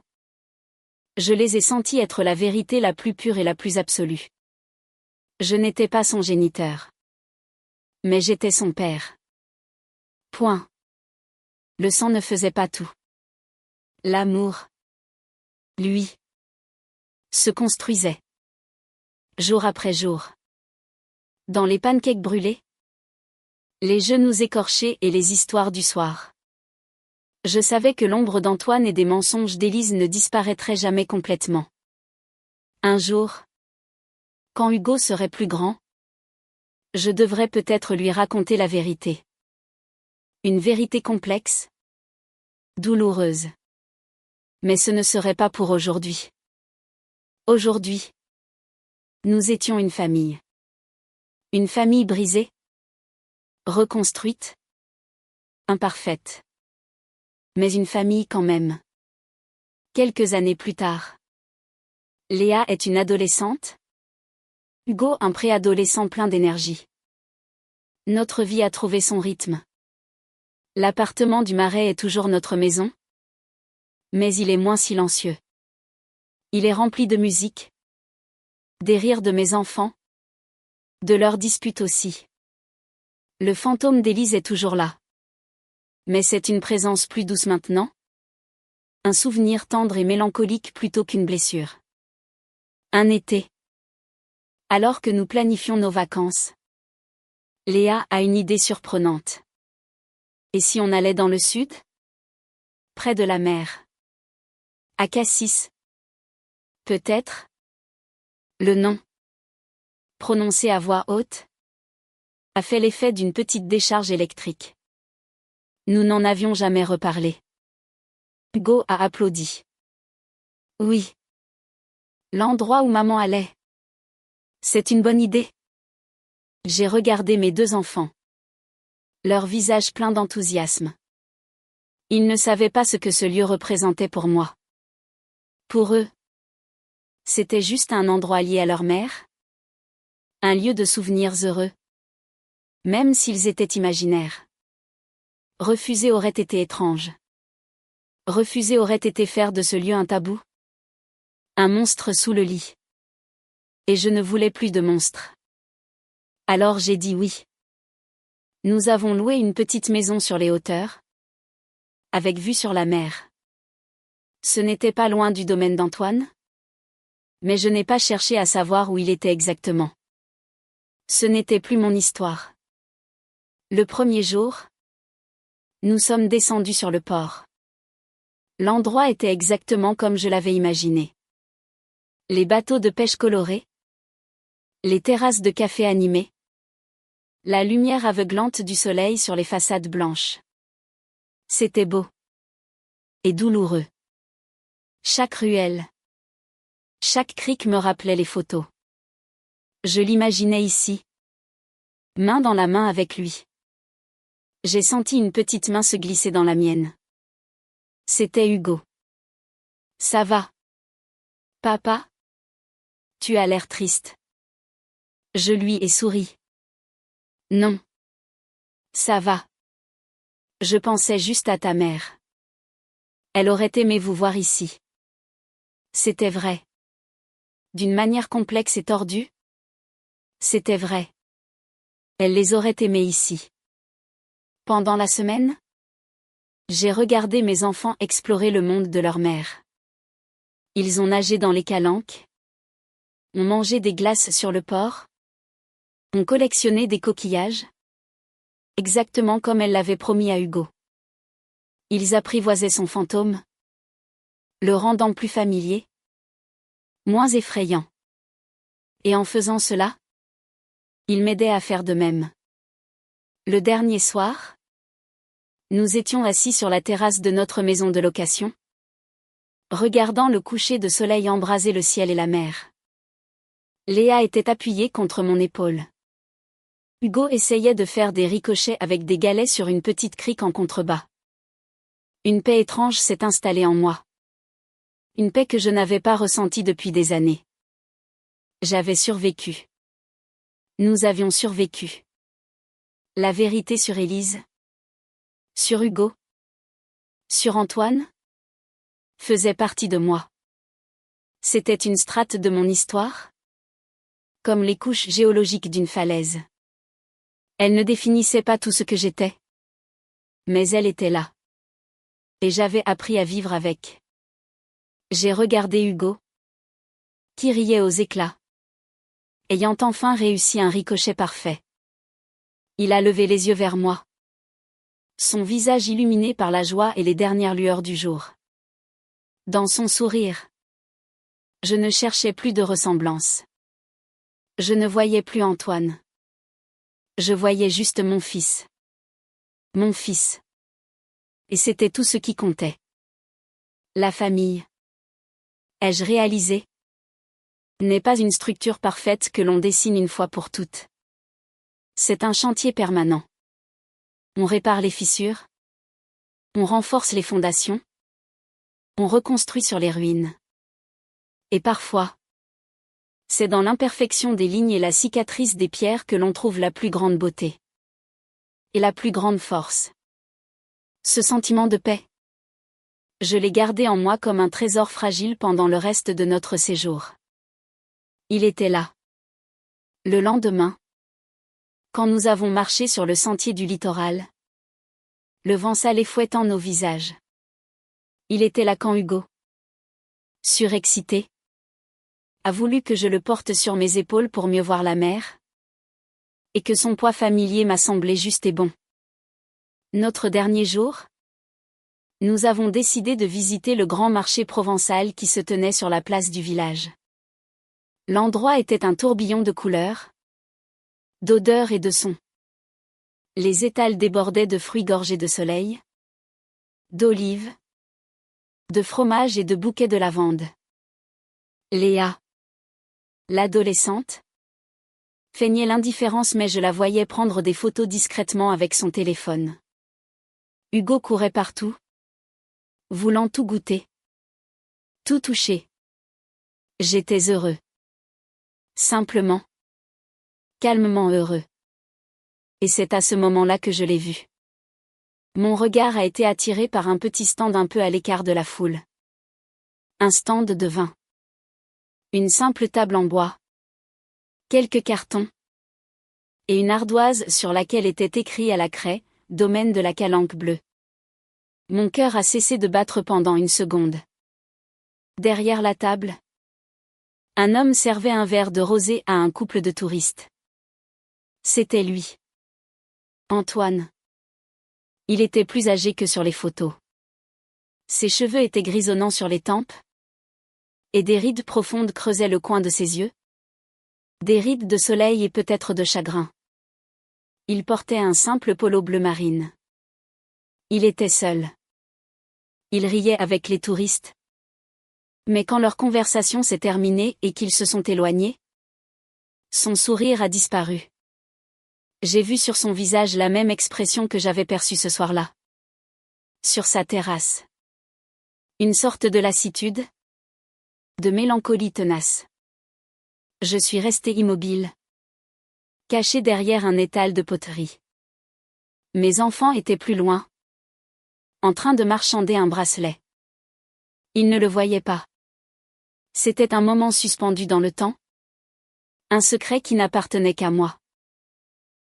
je les ai sentis être la vérité la plus pure et la plus absolue. Je n'étais pas son géniteur. Mais j'étais son père. Point. Le sang ne faisait pas tout. L'amour, lui, se construisait. Jour après jour. Dans les pancakes brûlés, les genoux écorchés et les histoires du soir. Je savais que l'ombre d'Antoine et des mensonges d'Élise ne disparaîtraient jamais complètement. Un jour, quand Hugo serait plus grand, je devrais peut-être lui raconter la vérité. Une vérité complexe, douloureuse. Mais ce ne serait pas pour aujourd'hui. Aujourd'hui, nous étions une famille. Une famille brisée, reconstruite, imparfaite. Mais une famille quand même. Quelques années plus tard. Léa est une adolescente. Hugo un préadolescent plein d'énergie. Notre vie a trouvé son rythme. L'appartement du Marais est toujours notre maison. Mais il est moins silencieux. Il est rempli de musique. Des rires de mes enfants. De leurs disputes aussi. Le fantôme d'Élise est toujours là. Mais c'est une présence plus douce maintenant. Un souvenir tendre et mélancolique plutôt qu'une blessure. Un été. Alors que nous planifions nos vacances, Léa a une idée surprenante. Et si on allait dans le sud? Près de la mer. À Cassis. Peut-être. Le nom, prononcé à voix haute, a fait l'effet d'une petite décharge électrique. Nous n'en avions jamais reparlé. Hugo a applaudi. Oui. L'endroit où maman allait. C'est une bonne idée. J'ai regardé mes 2 enfants. Leur visage plein d'enthousiasme. Ils ne savaient pas ce que ce lieu représentait pour moi. Pour eux, c'était juste un endroit lié à leur mère. Un lieu de souvenirs heureux. Même s'ils étaient imaginaires. Refuser aurait été étrange. Refuser aurait été faire de ce lieu un tabou. Un monstre sous le lit. Et je ne voulais plus de monstres. Alors j'ai dit oui. Nous avons loué une petite maison sur les hauteurs. Avec vue sur la mer. Ce n'était pas loin du domaine d'Antoine. Mais je n'ai pas cherché à savoir où il était exactement. Ce n'était plus mon histoire. Le premier jour, nous sommes descendus sur le port. L'endroit était exactement comme je l'avais imaginé. Les bateaux de pêche colorés. Les terrasses de café animées. La lumière aveuglante du soleil sur les façades blanches. C'était beau. Et douloureux. Chaque ruelle. Chaque crique me rappelait les photos. Je l'imaginais ici. Main dans la main avec lui. J'ai senti une petite main se glisser dans la mienne. C'était Hugo. Ça va? Papa? Tu as l'air triste. Je lui ai souri. Non. Ça va. Je pensais juste à ta mère. Elle aurait aimé vous voir ici. C'était vrai. D'une manière complexe et tordue? C'était vrai. Elle les aurait aimés ici. Pendant la semaine? J'ai regardé mes enfants explorer le monde de leur mère. Ils ont nagé dans les calanques. Ont mangé des glaces sur le port. Ont collectionné des coquillages. Exactement comme elle l'avait promis à Hugo. Ils apprivoisaient son fantôme. Le rendant plus familier. Moins effrayant. Et en faisant cela, ils m'aidaient à faire de même. Le dernier soir, nous étions assis sur la terrasse de notre maison de location, regardant le coucher de soleil embraser le ciel et la mer. Léa était appuyée contre mon épaule. Hugo essayait de faire des ricochets avec des galets sur une petite crique en contrebas. Une paix étrange s'est installée en moi. Une paix que je n'avais pas ressentie depuis des années. J'avais survécu. Nous avions survécu. La vérité sur Élise. Sur Hugo. Sur Antoine. Faisait partie de moi. C'était une strate de mon histoire. Comme les couches géologiques d'une falaise. Elle ne définissait pas tout ce que j'étais. Mais elle était là. Et j'avais appris à vivre avec. J'ai regardé Hugo. Qui riait aux éclats. Ayant enfin réussi un ricochet parfait. Il a levé les yeux vers moi. Son visage illuminé par la joie et les dernières lueurs du jour. Dans son sourire. Je ne cherchais plus de ressemblance. Je ne voyais plus Antoine. Je voyais juste mon fils. Mon fils. Et c'était tout ce qui comptait. La famille. Ai-je réalisé? N'est pas une structure parfaite que l'on dessine une fois pour toutes. C'est un chantier permanent. On répare les fissures. On renforce les fondations. On reconstruit sur les ruines. Et parfois, c'est dans l'imperfection des lignes et la cicatrice des pierres que l'on trouve la plus grande beauté. Et la plus grande force. Ce sentiment de paix. Je l'ai gardé en moi comme un trésor fragile pendant le reste de notre séjour. Il était là. Le lendemain, quand nous avons marché sur le sentier du littoral, le vent salé fouettant nos visages. Il était là quand Hugo, surexcité, a voulu que je le porte sur mes épaules pour mieux voir la mer, et que son poids familier m'a semblé juste et bon. Notre dernier jour, nous avons décidé de visiter le grand marché provençal qui se tenait sur la place du village. L'endroit était un tourbillon de couleurs, d'odeurs et de sons. Les étals débordaient de fruits gorgés de soleil, d'olives, de fromage et de bouquets de lavande. Léa. L'adolescente feignait l'indifférence, mais je la voyais prendre des photos discrètement avec son téléphone. Hugo courait partout, voulant tout goûter, tout toucher. J'étais heureux. Simplement. Calmement heureux. Et c'est à ce moment-là que je l'ai vu. Mon regard a été attiré par un petit stand un peu à l'écart de la foule. Un stand de vin. Une simple table en bois. Quelques cartons. Et une ardoise sur laquelle était écrit à la craie, domaine de la Calanque bleue. Mon cœur a cessé de battre pendant une seconde. Derrière la table, un homme servait un verre de rosé à un couple de touristes. C'était lui. Antoine. Il était plus âgé que sur les photos. Ses cheveux étaient grisonnants sur les tempes, et des rides profondes creusaient le coin de ses yeux. Des rides de soleil et peut-être de chagrin. Il portait un simple polo bleu marine. Il était seul. Il riait avec les touristes. Mais quand leur conversation s'est terminée et qu'ils se sont éloignés, son sourire a disparu. J'ai vu sur son visage la même expression que j'avais perçue ce soir-là. Sur sa terrasse. Une sorte de lassitude, de mélancolie tenace. Je suis resté immobile, caché derrière un étal de poterie. Mes enfants étaient plus loin, en train de marchander un bracelet. Ils ne le voyaient pas. C'était un moment suspendu dans le temps. Un secret qui n'appartenait qu'à moi.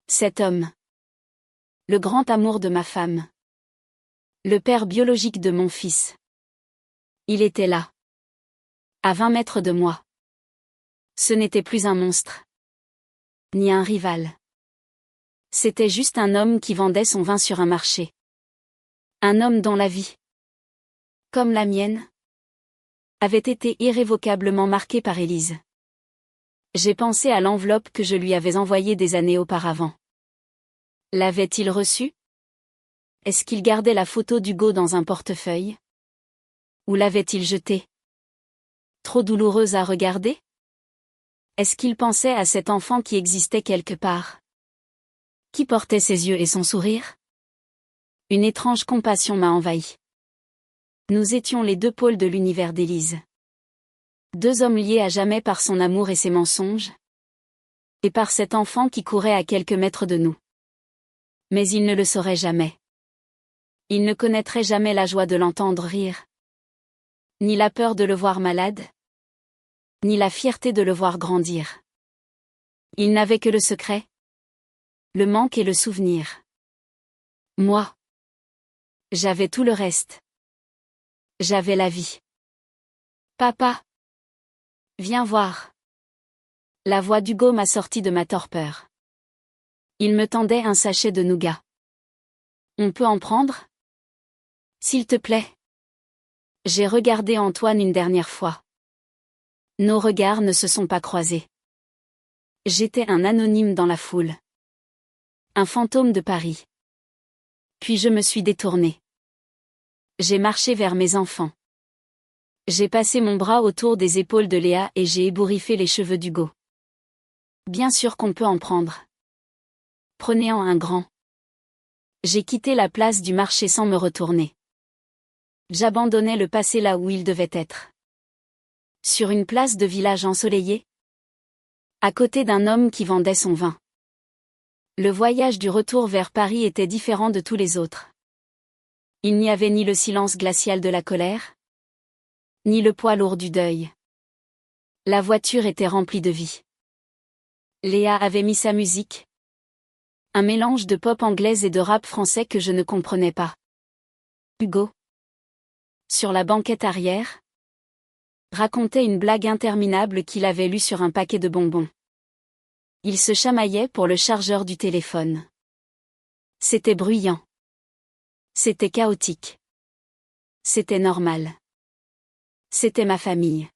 Cet homme. Le grand amour de ma femme. Le père biologique de mon fils. Il était là. À 20 mètres de moi. Ce n'était plus un monstre. Ni un rival. C'était juste un homme qui vendait son vin sur un marché. Un homme dont la vie, comme la mienne, avait été irrévocablement marquée par Élise. J'ai pensé à l'enveloppe que je lui avais envoyée des années auparavant. L'avait-il reçue? Est-ce qu'il gardait la photo d'Hugo dans un portefeuille? Ou l'avait-il jetée? Trop douloureuse à regarder? Est-ce qu'il pensait à cet enfant qui existait quelque part? Qui portait ses yeux et son sourire? Une étrange compassion m'a envahi. Nous étions les deux pôles de l'univers d'Élise. Deux hommes liés à jamais par son amour et ses mensonges. Et par cet enfant qui courait à quelques mètres de nous. Mais il ne le saurait jamais. Il ne connaîtrait jamais la joie de l'entendre rire. Ni la peur de le voir malade. Ni la fierté de le voir grandir. Il n'avait que le secret. Le manque et le souvenir. Moi. J'avais tout le reste. J'avais la vie. Papa. Viens voir. La voix d'Hugo m'a sorti de ma torpeur. Il me tendait un sachet de nougat. On peut en prendre? S'il te plaît. J'ai regardé Antoine une dernière fois. Nos regards ne se sont pas croisés. J'étais un anonyme dans la foule. Un fantôme de Paris. Puis je me suis détournée. J'ai marché vers mes enfants. J'ai passé mon bras autour des épaules de Léa et j'ai ébouriffé les cheveux d'Hugo. Bien sûr qu'on peut en prendre. Prenez-en un grand. J'ai quitté la place du marché sans me retourner. J'abandonnais le passé là où il devait être. Sur une place de village ensoleillé. À côté d'un homme qui vendait son vin. Le voyage du retour vers Paris était différent de tous les autres. Il n'y avait ni le silence glacial de la colère, ni le poids lourd du deuil. La voiture était remplie de vie. Léa avait mis sa musique. Un mélange de pop anglaise et de rap français que je ne comprenais pas. Hugo, sur la banquette arrière, racontait une blague interminable qu'il avait lue sur un paquet de bonbons. Il se chamaillait pour le chargeur du téléphone. C'était bruyant. C'était chaotique. C'était normal. C'était ma famille.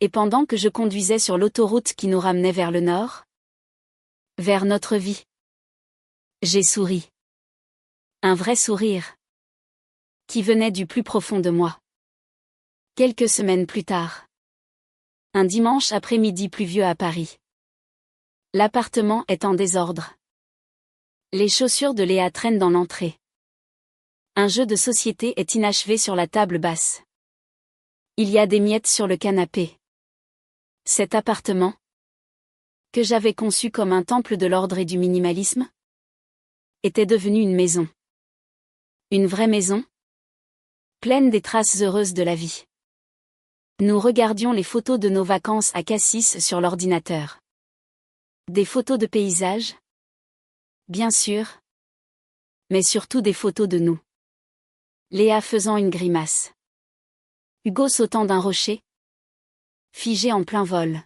Et pendant que je conduisais sur l'autoroute qui nous ramenait vers le nord, vers notre vie, j'ai souri. Un vrai sourire. Qui venait du plus profond de moi. Quelques semaines plus tard. Un dimanche après-midi pluvieux à Paris. L'appartement est en désordre. Les chaussures de Léa traînent dans l'entrée. Un jeu de société est inachevé sur la table basse. Il y a des miettes sur le canapé. Cet appartement, que j'avais conçu comme un temple de l'ordre et du minimalisme, était devenu une maison. Une vraie maison, pleine des traces heureuses de la vie. Nous regardions les photos de nos vacances à Cassis sur l'ordinateur. Des photos de paysages, bien sûr, mais surtout des photos de nous. Léa faisant une grimace. Hugo sautant d'un rocher, figé en plein vol.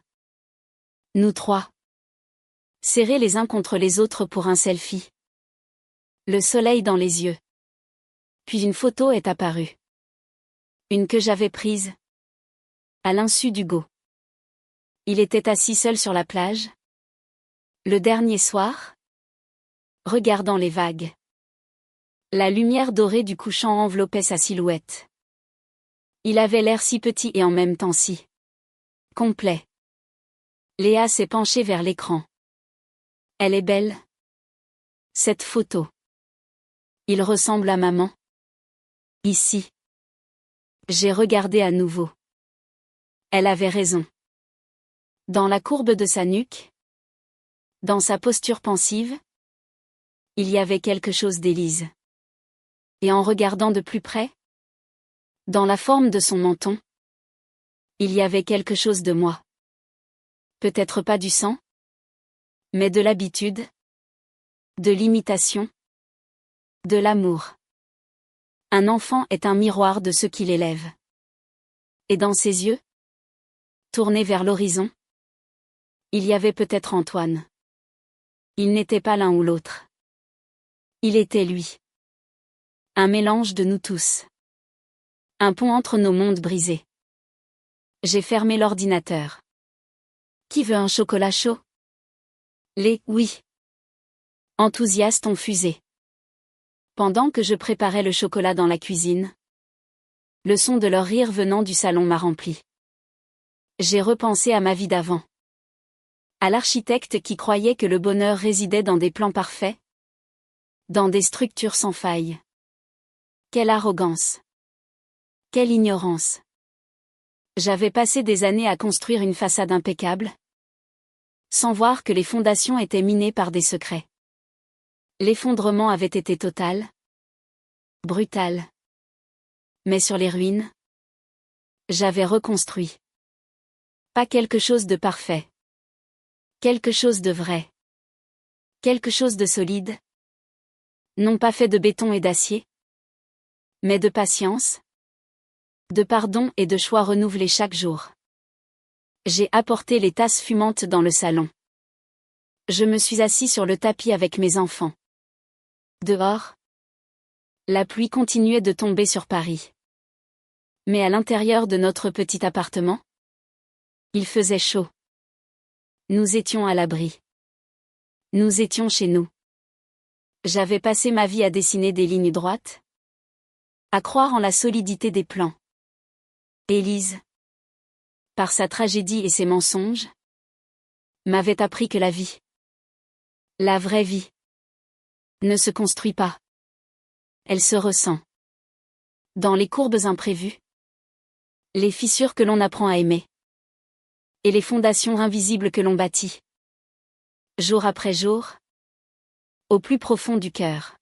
Nous trois, serrés les uns contre les autres pour un selfie. Le soleil dans les yeux. Puis une photo est apparue. Une que j'avais prise, à l'insu d'Hugo. Il était assis seul sur la plage, le dernier soir, regardant les vagues. La lumière dorée du couchant enveloppait sa silhouette. Il avait l'air si petit et en même temps si complet. Léa s'est penchée vers l'écran. Elle est belle, cette photo. Il ressemble à maman. Ici. J'ai regardé à nouveau. Elle avait raison. Dans la courbe de sa nuque, dans sa posture pensive, il y avait quelque chose d'Élise. Et en regardant de plus près, dans la forme de son menton, il y avait quelque chose de moi. Peut-être pas du sang, mais de l'habitude, de l'imitation, de l'amour. Un enfant est un miroir de ce qu'il élève. Et dans ses yeux, tournés vers l'horizon, il y avait peut-être Antoine. Il n'était pas l'un ou l'autre. Il était lui. Un mélange de nous tous. Un pont entre nos mondes brisés. J'ai fermé l'ordinateur. Qui veut un chocolat chaud? Oui. Enthousiastes ont fusé. Pendant que je préparais le chocolat dans la cuisine, le son de leur rire venant du salon m'a rempli. J'ai repensé à ma vie d'avant. À l'architecte qui croyait que le bonheur résidait dans des plans parfaits, dans des structures sans faille. Quelle arrogance! Quelle ignorance! J'avais passé des années à construire une façade impeccable, sans voir que les fondations étaient minées par des secrets. L'effondrement avait été total, brutal. Mais sur les ruines, j'avais reconstruit. Pas quelque chose de parfait. Quelque chose de vrai. Quelque chose de solide. Non pas fait de béton et d'acier, mais de patience, de pardon et de choix renouvelés chaque jour. J'ai apporté les tasses fumantes dans le salon. Je me suis assis sur le tapis avec mes enfants. Dehors, la pluie continuait de tomber sur Paris. Mais à l'intérieur de notre petit appartement, il faisait chaud. Nous étions à l'abri. Nous étions chez nous. J'avais passé ma vie à dessiner des lignes droites, à croire en la solidité des plans. Élise, par sa tragédie et ses mensonges, m'avait appris que la vie, la vraie vie, ne se construit pas. Elle se ressent. Dans les courbes imprévues, les fissures que l'on apprend à aimer, et les fondations invisibles que l'on bâtit. Jour après jour, au plus profond du cœur.